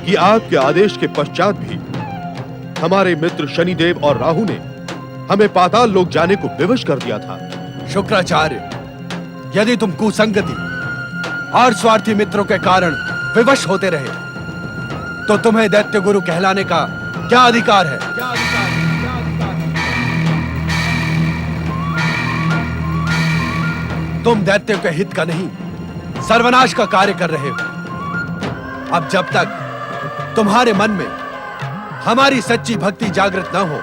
कि आपके आदेश के पश्चात भी हमारे मित्र शनिदेव और राहु ने हमें पाताल लोक जाने को विवश कर दिया था। शुक्राचार्य, यदि तुम कुसंगति और स्वार्थी मित्रों के कारण विवश होते रहे तो तुम्हें दैत्य गुरु कहलाने का क्या अधिकार है? तुम दैत्यों के हित का नहीं, सर्वनाश का कार्य कर रहे हो। अब जब तक तुम्हारे मन में हमारी सच्ची भक्ति जागृत न हो,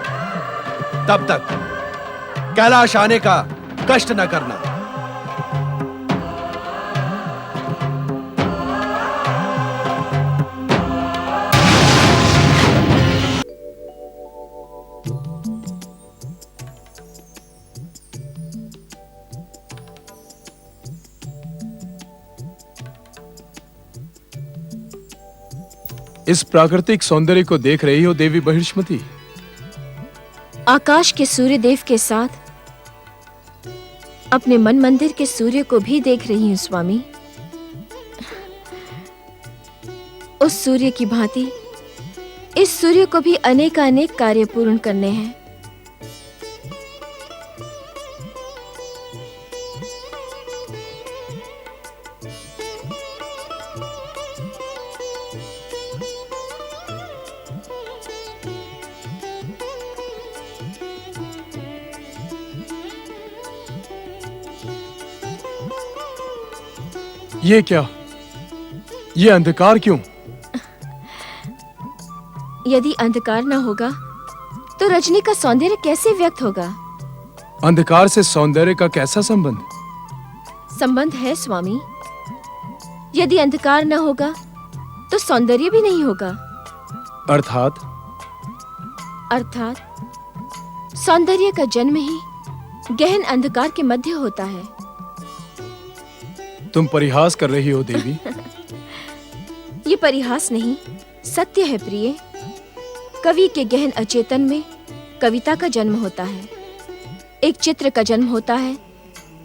तब तक कैलाश आने का कष्ट न करना। इस प्राकृतिक सौंदर्य को देख रही हो देवी बहिष्मति? आकाश के सूर्य देव के साथ अपने मन मंदिर के सूर्य को भी देख रही हूं स्वामी। उस सूर्य की भांति इस सूर्य को भी अनेक कार्य पूर्ण करने हैं। ये क्या? ये अंधकार क्यों? यदि अंधकार न होगा तो रजनी का सौंदर्य कैसे व्यक्त होगा? अंधकार से सौंदर्य का कैसा संबंध? संबंध है स्वामी। यदि अंधकार न होगा तो सौंदर्य भी नहीं होगा। अर्थात सौंदर्य का जन्म ही गहन अंधकार के मध्य होता है। तुम परिहास कर रही हो देवी। ये परिहास नहीं, सत्य है प्रिय। कवि के गहन अचेतन में कविता का जन्म होता है, एक चित्र का जन्म होता है,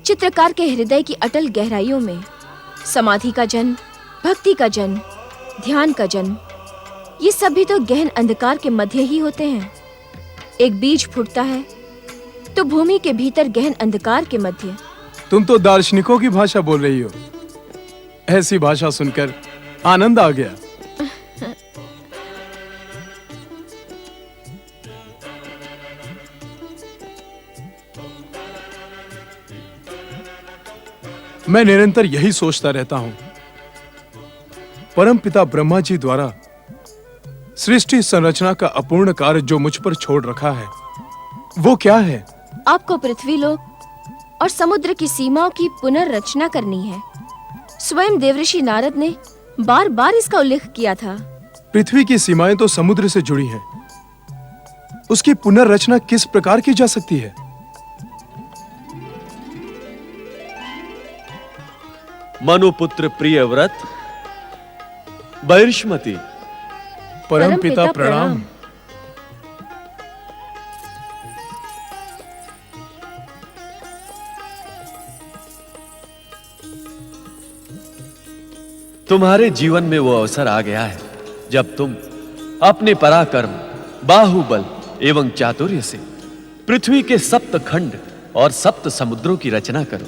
चित्रकार के हृदय की अटल गहराइयों में समाधि का जन्म, भक्ति का जन्म, ध्यान का जन्म। ये सभी तो गहन अंधकार के मध्य ही होते हैं। एक बीज फूटता है तो भूमि के भीतर गहन अंधकार के मध्य। तुम तो दार्शनिकों की भाषा बोल रही हो। ऐसी भाषा सुनकर आनंद आ गया। मैं निरंतर यही सोचता रहता हूं, परमपिता ब्रह्मा जी द्वारा सृष्टि संरचना का अपूर्ण कार्य जो मुझ पर छोड़ रखा है, वो क्या है? आपको पृथ्वी लोक और समुद्र की सीमाओं की पुनर्रचना करनी है। स्वयं देवऋषि नारद ने बार बार इसका उल्लेख किया था। पृथ्वी की सीमाएं तो समुद्र से जुड़ी हैं। उसकी पुनर्रचना किस प्रकार की जा सकती है? मनुपुत्र प्रियव्रत, बहिष्मति। परमपिता प्रणाम। तुम्हारे जीवन में वो अवसर आ गया है जब तुम अपने पराक्रम, बाहुबल एवं चातुर्य से पृथ्वी के सप्त खंड और सप्त समुद्रों की रचना करो।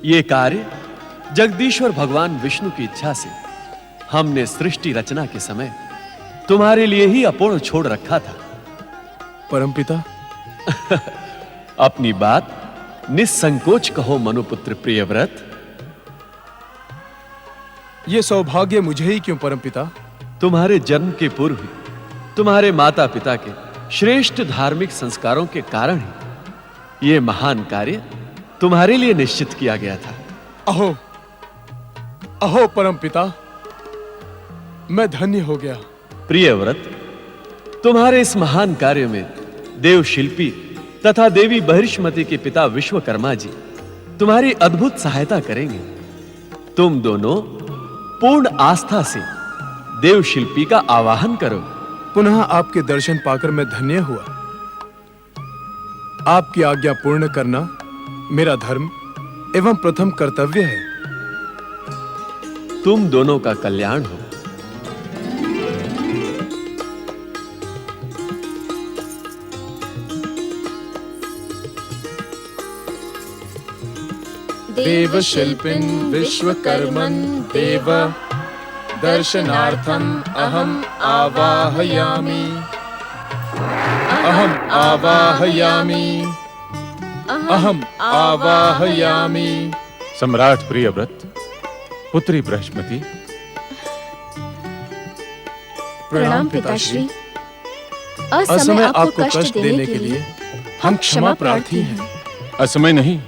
ये कार्य जगदीश्वर भगवान विष्णु की इच्छा से हमने सृष्टि रचना के समय तुम्हारे लिए ही अपूर्ण छोड़ रखा था। परमपिता, अपनी बात निसंकोच कहो मनुपुत्र प्रियव्रत। ये सौभाग्य मुझे ही क्यों परमपिता? तुम्हारे जन्म के पूर्व ही तुम्हारे माता पिता के श्रेष्ठ धार्मिक संस्कारों के कारण ही ये महान कार्य तुम्हारे लिए निश्चित किया गया था। अहो अहो परमपिता, मैं धन्य हो गया। प्रियव्रत, तुम्हारे इस महान कार्य में देव शिल्पी तथा देवी बहिष्मति के पिता विश्वकर्मा जी तुम्हारी अद्भुत सहायता करेंगे। तुम दोनों पूर्ण आस्था से देव शिल्पी का आवाहन करो। पुनः आपके दर्शन पाकर मैं धन्य हुआ। आपकी आज्ञा पूर्ण करना मेरा धर्म एवं प्रथम कर्तव्य है। तुम दोनों का कल्याण हो। देव शिल्पिन विश्वकर्मन देव दर्शनार्थम अहम आवाहयामि। अहम आवाहयामि। अहम आवाहयामि। सम्राट प्रियव्रत, पुत्री बृहस्पति। प्रणाम पिताश्री। असमय आपको कष्ट देने के लिए हम क्षमा प्रार्थी हैं। असमय नहीं,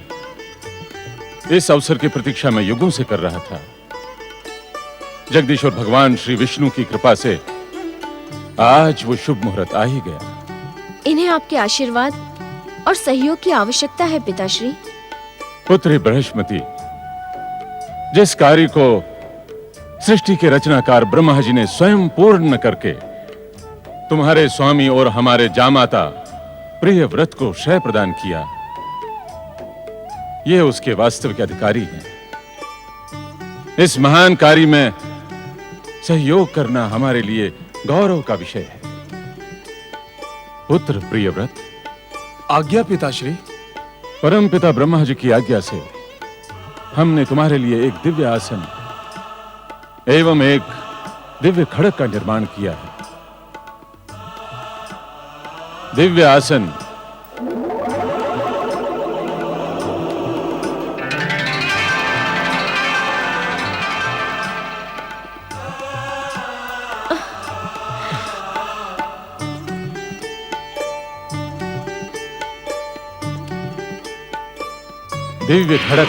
इस अवसर की प्रतीक्षा मैं युगों से कर रहा था। जगदीश्वर भगवान श्री विष्णु की कृपा से आज वो शुभ मुहूर्त आ ही गया। इन्हें आपके आशीर्वाद और सहयोग की आवश्यकता है पिताश्री। पुत्री बृहस्पति, जिस कार्य को सृष्टि के रचनाकार ब्रह्मा जी ने स्वयं पूर्ण करके तुम्हारे स्वामी और हमारे जामाता प्रियव्रत को श्रेय प्रदान किया, ये उसके वास्तविक अधिकारी हैं। इस महान कार्य में सहयोग करना हमारे लिए गौरव का विषय है। पुत्र प्रियव्रत, आज्ञा पिताश्री। परम पिता ब्रह्मा जी की आज्ञा से हमने तुम्हारे लिए एक दिव्य आसन एवं एक दिव्य खड़ग का निर्माण किया है। दिव्य आसन दिव्य खड़ग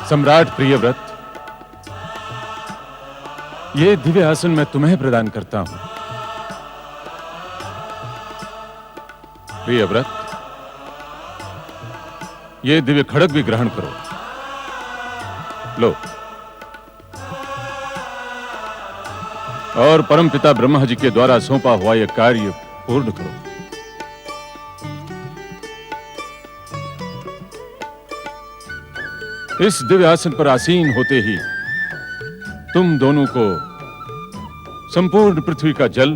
सम्राट प्रियव्रत, ये दिव्य आसन मैं तुम्हें प्रदान करता हूं। प्रियव्रत, ये दिव्य खड़ग भी ग्रहण करो। लो, और परमपिता ब्रह्मा जी के द्वारा सौंपा हुआ यह कार्य पूर्ण करो। इस दिव्य आसन पर आसीन होते ही तुम दोनों को संपूर्ण पृथ्वी का जल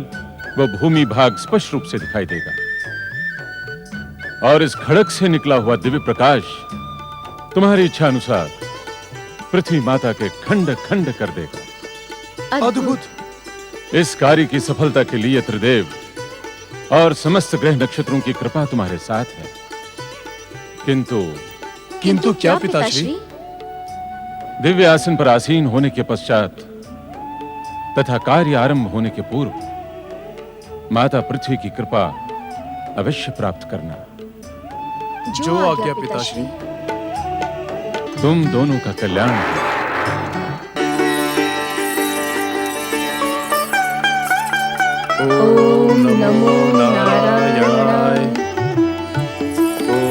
व भूमि भाग स्पष्ट रूप से दिखाई देगा, और इस खड़ग से निकला हुआ दिव्य प्रकाश तुम्हारी इच्छा अनुसार पृथ्वी माता के खंड खंड कर देगा। अद्भुत। इस कार्य की सफलता के लिए त्रिदेव और समस्त ग्रह नक्षत्रों की कृपा तुम्हारे साथ है। किंतु क्या पिताश्री? दिव्य आसन पर आसीन होने के पश्चात तथा कार्य आरंभ होने के पूर्व माता पृथ्वी की कृपा अवश्य प्राप्त करना। जो आज्ञा पिताश्री। तुम दोनों का कल्याण हो। ओम नमो नारायणाय।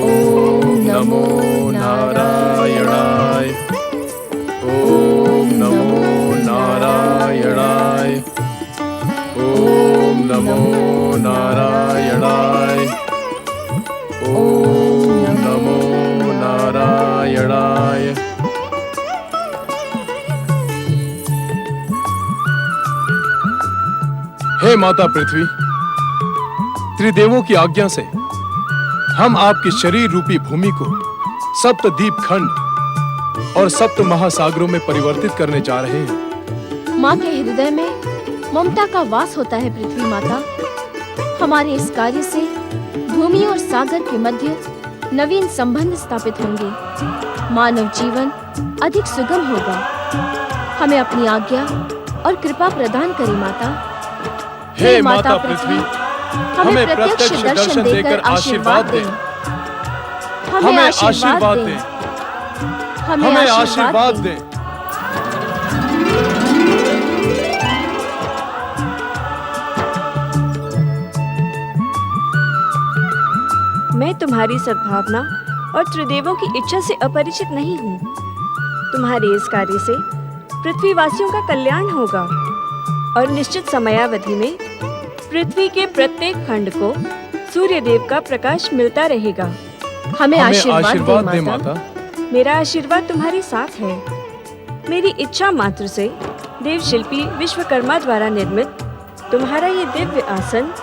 ओम नमो नारायणाय। ओम नमो नारायणाय। ओम नमो नारायणाय। ओम नमो नारायणाय। हे माता पृथ्वी, त्रिदेवों की आज्ञा से हम आपकी शरीर रूपी भूमि को सप्त दीप खंड और सप्त महासागरों में परिवर्तित करने जा रहे हैं। माँ के हृदय में ममता का वास होता है पृथ्वी माता। हमारे इस कार्य से भूमि और सागर के मध्य नवीन संबंध स्थापित होंगे। मानव जीवन अधिक सुगम होगा। हमें अपनी आज्ञा और कृपा प्रदान करें माता। हे माता पृथ्वी, हमें प्रत्यक्ष दर्शन देकर आशीर्वाद दें। हमें आशीर्वाद दें। हमें आशीर्वाद दें। मैं तुम्हारी सद्भावना और त्रिदेवों की इच्छा से अपरिचित नहीं हूँ। तुम्हारे इस कार्य से पृथ्वीवासियों का कल्याण होगा और निश्चित समयावधि में पृथ्वी के प्रत्येक खंड को सूर्य देव का प्रकाश मिलता रहेगा। हमें आशीर्वाद दे माता। मेरा आशीर्वाद तुम्हारे साथ है। मेरी इच्छा मात्र से देवशिल्पी विश्वकर्मा द्वारा निर्मित तुम्हारा ये दिव्य आसन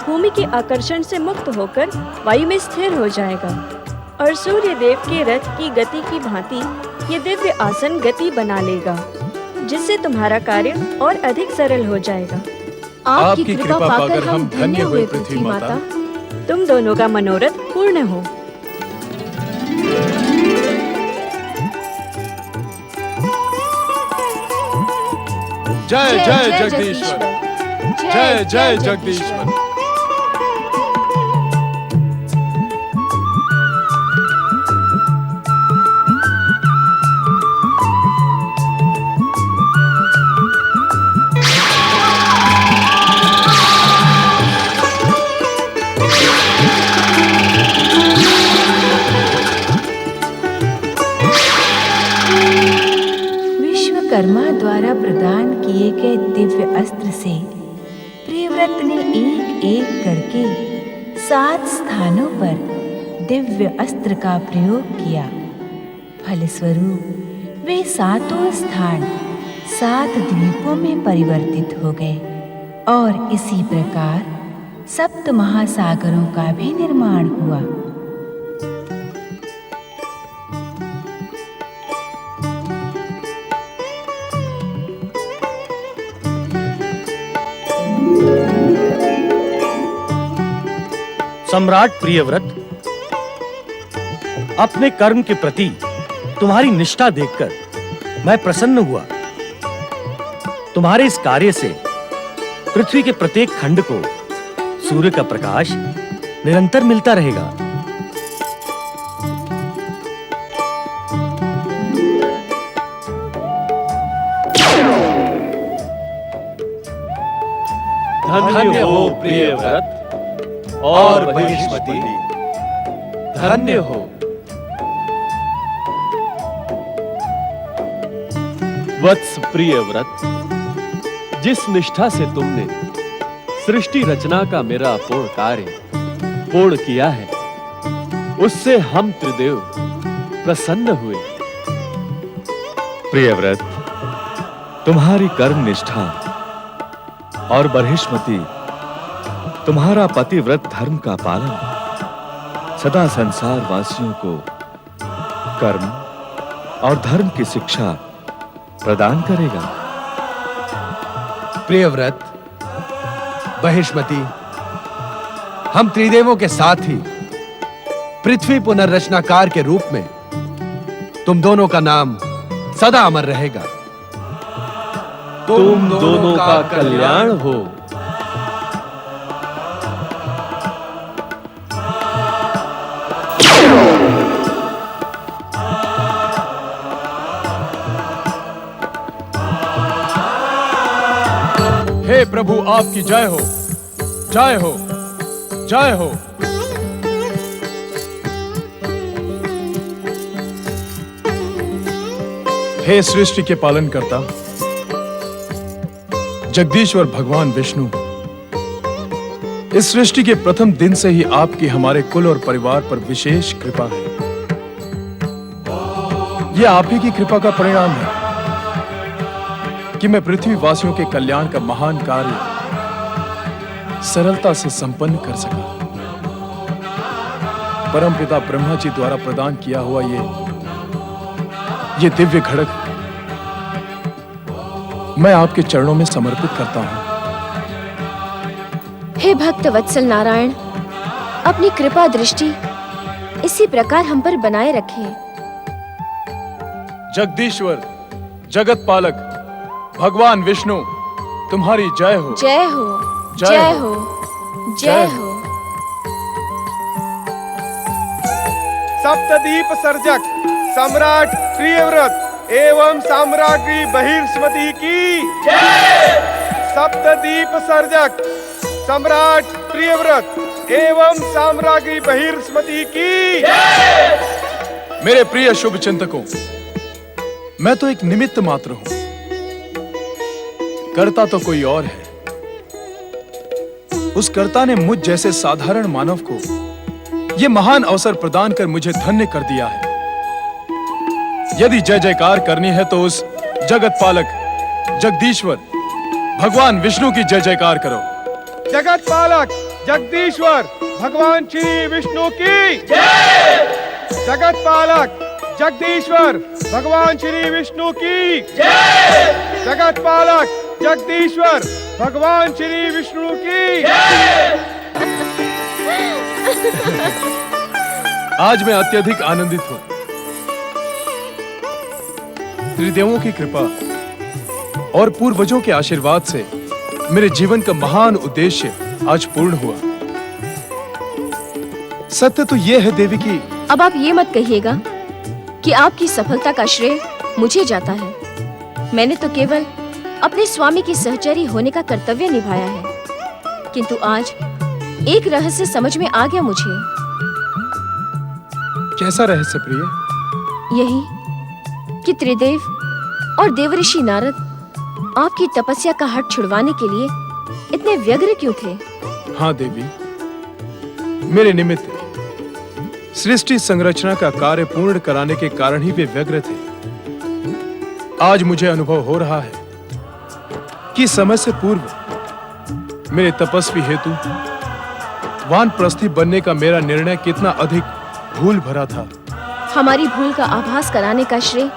भूमि के आकर्षण से मुक्त होकर वायु में स्थिर हो जाएगा और सूर्य देव के रथ की गति की भांति ये दिव्य आसन गति बना लेगा, जिससे तुम्हारा कार्य और अधिक सरल हो जाएगा। आपकी कृपा पाकर हम धन्य हुए पृथ्वी माता। तुम दोनों का मनोरथ पूर्ण हो। जय जय जगदीश्वर, जय जय जगदीश्वर। विश्वकर्मा द्वारा प्रदान किए गए दिव्य अस्त्र से प्रियव्रत ने एक एक करके 7 स्थानों पर दिव्य अस्त्र का प्रयोग किया। फलस्वरूप वे 7 स्थान 7 द्वीपों में परिवर्तित हो गए और इसी प्रकार 7 महासागरों का भी निर्माण हुआ। सम्राट प्रियव्रत, अपने कर्म के प्रति तुम्हारी निष्ठा देखकर मैं प्रसन्न हुआ। तुम्हारे इस कार्य से पृथ्वी के प्रत्येक खंड को सूर्य का प्रकाश निरंतर मिलता रहेगा। धन्य हो प्रियव्रत और बहिष्मति, धन्य हो। वत्स प्रियव्रत, जिस निष्ठा से तुमने सृष्टि रचना का मेरा अपूर्ण कार्य पूर्ण किया है, उससे हम त्रिदेव प्रसन्न हुए। प्रियव्रत, तुम्हारी कर्म निष्ठा और बहिष्मति तुम्हारा पतिव्रत धर्म का पालन सदा संसार वासियों को कर्म और धर्म की शिक्षा प्रदान करेगा। प्रियव्रत, बहिष्मति, हम त्रिदेवों के साथ ही पृथ्वी पुनर्रचनाकार के रूप में तुम दोनों का नाम सदा अमर रहेगा। तुम दोनों का कल्याण हो। हे प्रभु, आपकी जय हो, जय हो, जय हो। हे सृष्टि के पालन करता जगदीश्वर भगवान विष्णु, इस सृष्टि के प्रथम दिन से ही आपकी हमारे कुल और परिवार पर विशेष कृपा है। यह आप ही की कृपा का परिणाम है कि मैं पृथ्वी वासियों के कल्याण का महान कार्य सरलता से संपन्न कर सका। परमपिता ब्रह्मा जी द्वारा प्रदान किया हुआ ये दिव्य खड्ग मैं आपके चरणों में समर्पित करता हूं। हे भक्त वत्सल नारायण, अपनी कृपा दृष्टि इसी प्रकार हम पर बनाए रखें। जगदीश्वर, जगत पालक भगवान विष्णु, तुम्हारी जय हो, जय हो, जय हो, जय हो। सप्तदीप सर्जक सम्राट प्रियव्रत एवं साम्राज्ञी बहिष्मति की जय। सप्तदीप सर्जक सम्राट प्रियव्रत एवं साम्राज्ञी बहिर्स्मती की। मेरे प्रिय शुभ चिंतकों, मैं तो एक निमित्त मात्र हूं, कर्ता तो कोई और है। उस कर्ता ने मुझ जैसे साधारण मानव को यह महान अवसर प्रदान कर मुझे धन्य कर दिया है। यदि जय जयकार करनी है तो उस जगत पालक जगदीश्वर भगवान विष्णु की जय जयकार करो। जगत पालक जगदीश्वर भगवान श्री विष्णु की जय। जगत पालक जगदीश्वर भगवान श्री विष्णु की जय। जगत पालक जगदीश्वर भगवान श्री विष्णु की जय। आज मैं अत्यधिक आनंदित हूं। त्रिदेवों की कृपा और पूर्वजों के आशीर्वाद से मेरे जीवन का महान उद्देश्य आज पूर्ण हुआ। सत्य तो यह है देवी की। अब आप ये मत कहिएगा कि आपकी सफलता का श्रेय मुझे जाता है। मैंने तो केवल अपने स्वामी की सहचरी होने का कर्तव्य निभाया है, किंतु आज एक रहस्य समझ में आ गया मुझे। कैसा रहस्य प्रिय? यही कि त्रिदेव और देवऋषि नारद आपकी तपस्या का हट छुड़वाने के लिए इतने व्यग्र क्यों थे? हाँ देवी, मेरे निमित्त सृष्टि संरचना का कार्य पूर्ण कराने के कारण ही वे व्यग्र थे। आज मुझे अनुभव हो रहा है कि समय से पूर्व मेरे तपस्वी हेतु वानप्रस्थी बनने का मेरा निर्णय कितना अधिक भूल भरा था। हमारी भूल का आभास कराने का श्रेय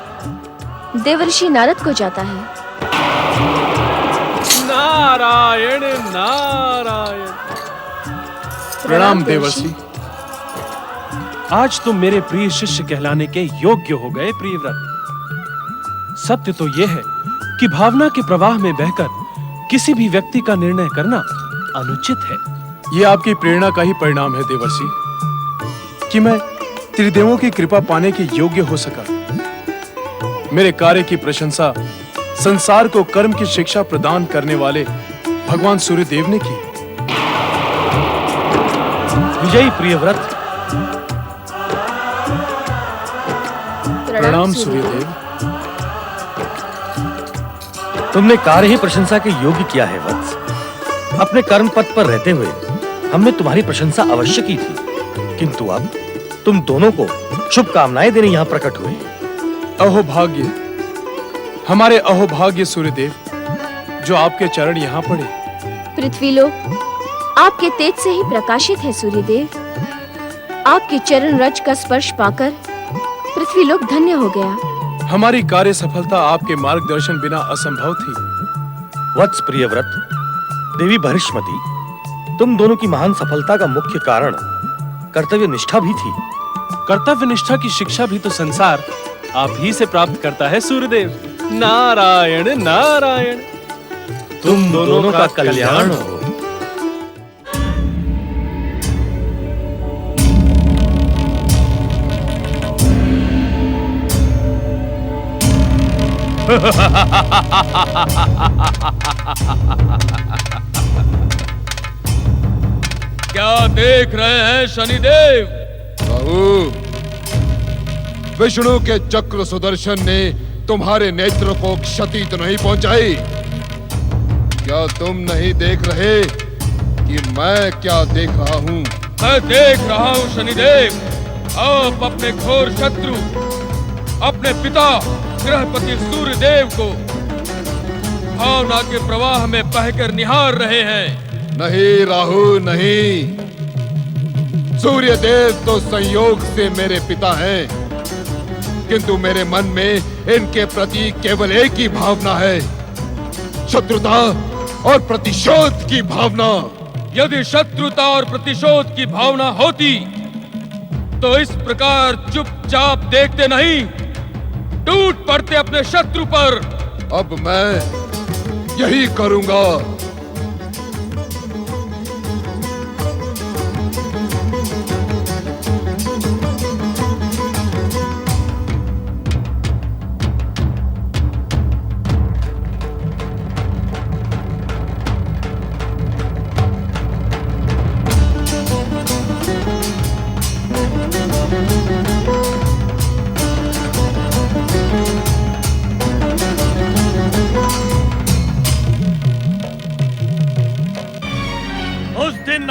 देवऋषि नारद को जाता है। नारायण नारायण। प्रणाम देवर्षि। आज तुम मेरे प्रिय शिष्य कहलाने के योग्य हो गए प्रियव्रत। सत्य तो यह है कि भावना के प्रवाह में बहकर किसी भी व्यक्ति का निर्णय करना अनुचित है। यह आपकी प्रेरणा का ही परिणाम है देवर्षि कि मैं त्रिदेवों की कृपा पाने के योग्य हो सका। मेरे कार्य की प्रशंसा संसार को कर्म की शिक्षा प्रदान करने वाले भगवान सूर्यदेव ने की। विजयी प्रियव्रत। प्रणाम सूर्यदेव। तुमने कार्य ही प्रशंसा के योग्य किया है वत्स। अपने कर्म पथ पर रहते हुए हमने तुम्हारी प्रशंसा अवश्य की थी, किंतु अब तुम दोनों को शुभकामनाएं देने यहाँ प्रकट हुए। अहोभाग्य, हमारे अहोभाग्य सूर्यदेव, जो आपके चरण यहाँ पड़े। पृथ्वीलोक आपके तेज से ही प्रकाशित है सूर्यदेव। आपके चरण रज का स्पर्श पाकर पृथ्वीलोक धन्य हो गया। हमारी कार्य सफलता आपके मार्गदर्शन बिना असंभव थी। वत्स प्रियव्रत, देवी बहिष्मती, तुम दोनों की महान सफलता का मुख्य कारण कर्तव्य निष्ठा भी थी। कर्तव्य निष्ठा की शिक्षा भी तो संसार आप ही से प्राप्त करता है सूर्यदेव। नारायण नारायण। तुम दोनों का कल्याण हो। क्या देख रहे हैं शनिदेव? बाबू, विष्णु के चक्र सुदर्शन ने तुम्हारे नेत्र को क्षति तो नहीं पहुंचाई? क्या तुम नहीं देख रहे कि मैं क्या देख रहा हूं? मैं देख रहा हूं शनिदेव। आप अपने घोर शत्रु, अपने पिता गृहपति सूर्यदेव को भावना के प्रवाह में बहकर निहार रहे हैं। नहीं राहु, नहीं। सूर्यदेव तो संयोग से मेरे पिता हैं, किंतु मेरे मन में इनके प्रति केवल एक ही भावना है, शत्रुता और प्रतिशोध की भावना। यदि शत्रुता और प्रतिशोध की भावना होती तो इस प्रकार चुपचाप देखते नहीं, टूट पड़ते अपने शत्रु पर। अब मैं यही करूंगा।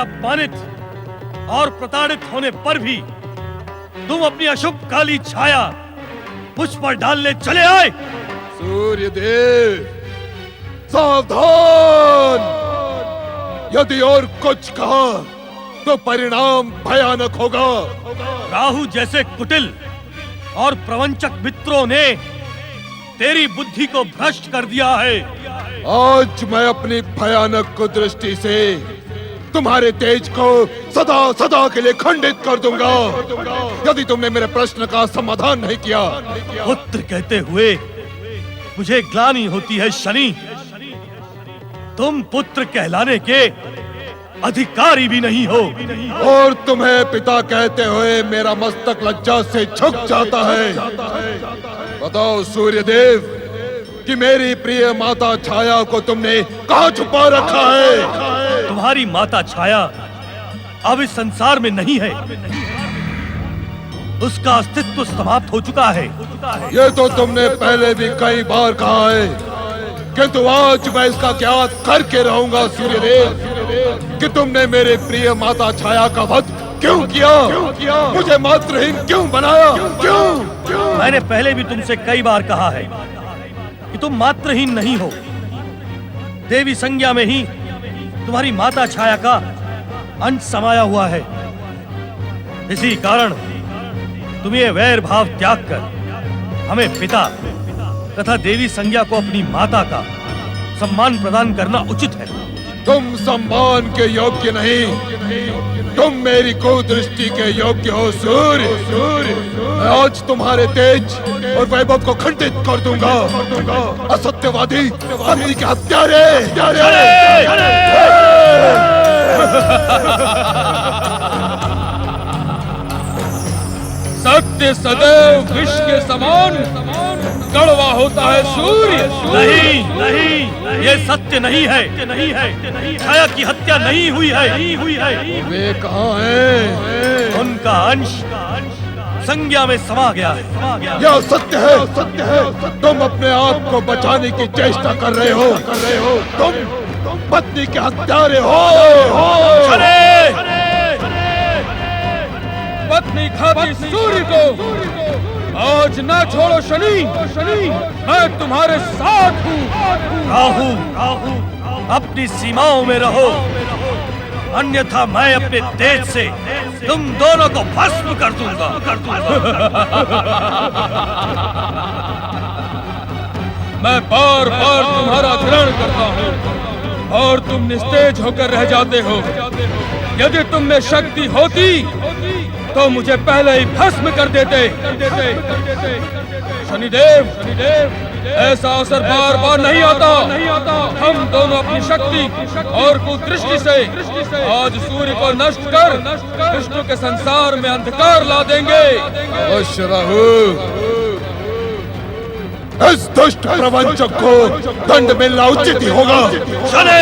अपमानित और प्रताड़ित होने पर भी तुम अपनी अशुभ काली छाया मुझ पर डालने चले आए। सूर्यदेव सावधान, यदि और कुछ कहा तो परिणाम भयानक होगा। राहु जैसे कुटिल और प्रवंचक मित्रों ने तेरी बुद्धि को भ्रष्ट कर दिया है। आज मैं अपनी भयानक कुदृष्टि से तुम्हारे तेज को सदा सदा के लिए खंडित कर दूंगा यदि तुमने मेरे प्रश्न का समाधान नहीं किया। पुत्र कहते हुए मुझे ग्लानि होती है शनि। तुम पुत्र कहलाने के अधिकारी भी नहीं हो और तुम्हें पिता कहते हुए मेरा मस्तक लज्जा से झुक जाता है। बताओ सूर्यदेव कि मेरी प्रिय माता छाया को तुमने कहाँ छुपा रखा है? तुम्हारी माता छाया अब इस संसार में नहीं है। उसका अस्तित्व समाप्त हो चुका है। ये तो तुमने पहले भी कई बार कहा है, किंतु आज मैं इसका ज्ञात करके रहूंगा सूर्यदेव कि तुमने मेरे प्रिय माता छाया का वध क्यों किया? मुझे मातृहीन क्यों बनाया? क्यों? मैंने पहले भी तुमसे कई बार कहा है कि तुम मातृहीन नहीं हो। देवी संज्ञा में ही तुम्हारी माता छाया का अंश समाया हुआ है। इसी कारण तुम ये वैर भाव त्याग कर हमें पिता तथा देवी संज्ञा को अपनी माता का सम्मान प्रदान करना उचित है। तुम सम्मान के योग्य नहीं, तुम मेरी कुदृष्टि के योग्य हो सूर्य। मैं आज तुम्हारे तेज और वैभव को खंडित कर दूंगा। असत्यवादी, अग्नि के हत्यारे। सत्य सदैव विष के समान कड़वा होता है सूर्य। नहीं, ये सत्य नहीं है। छाया की हत्या नहीं हुई है। वे कहाँ हैं? उनका अंश संज्ञा में समा गया है। यह सत्य है। तुम अपने आप को बचाने की चेष्टा कर रहे हो। तुम पत्नी के हत्यारे हो। पत्नी खाती सूर्य को आज ना छोड़ो शनि, मैं तुम्हारे साथ हूँ। राहु, अपनी सीमाओं में रहो, अन्यथा मैं अपने तेज से तुम दोनों को भस्म कर दूंगा। मैं बार बार तुम्हारा ग्रहण करता हूँ और तुम निस्तेज होकर रह जाते हो। यदि तुम में शक्ति होती तो मुझे पहले ही भस्म कर देते। शनिदेव, ऐसा अवसर बार बार नहीं आता। हम दोनों अपनी शक्ति और कुदृष्टि से आज सूर्य को नष्ट कर विष्णु के संसार में अंधकार ला देंगे। अवश्य राहु, इस दुष्ट प्रवंचक को दंड मिलना उचित ही होगा। शनि।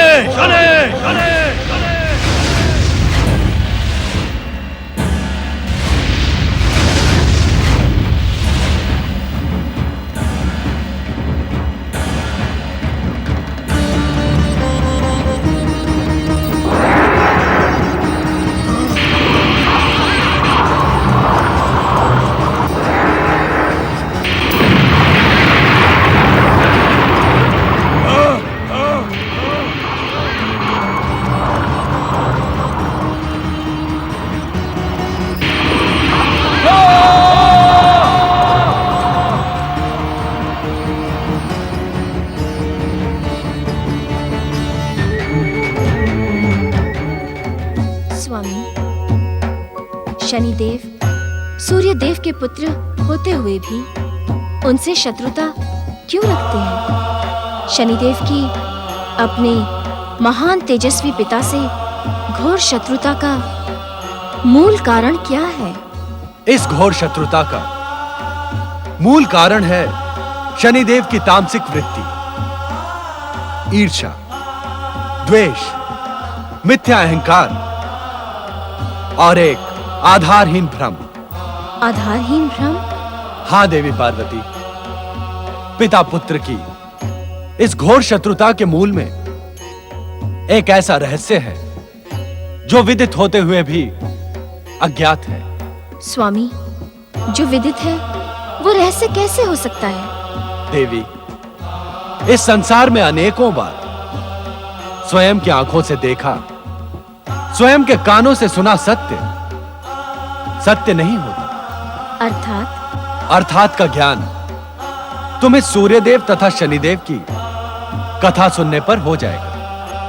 शनिदेव सूर्यदेव के पुत्र होते हुए भी उनसे शत्रुता क्यों रखते हैं? शनिदेव की अपने महान तेजस्वी पिता से घोर शत्रुता का मूल कारण क्या है? इस घोर शत्रुता का मूल कारण है शनिदेव की तामसिक वृत्ति, ईर्ष्या, द्वेष, मिथ्या अहंकार और एक आधारहीन भ्रम। आधारहीन भ्रम? हाँ देवी पार्वती, पिता पुत्र की इस घोर शत्रुता के मूल में एक ऐसा रहस्य है जो विदित होते हुए भी अज्ञात है। स्वामी, जो विदित है वो रहस्य कैसे हो सकता है? देवी, इस संसार में अनेकों बार स्वयं की आंखों से देखा, स्वयं के कानों से सुना सत्य सत्य नहीं होता। अर्थात का ज्ञान तुम्हें सूर्यदेव तथा शनिदेव की कथा सुनने पर हो जाएगा।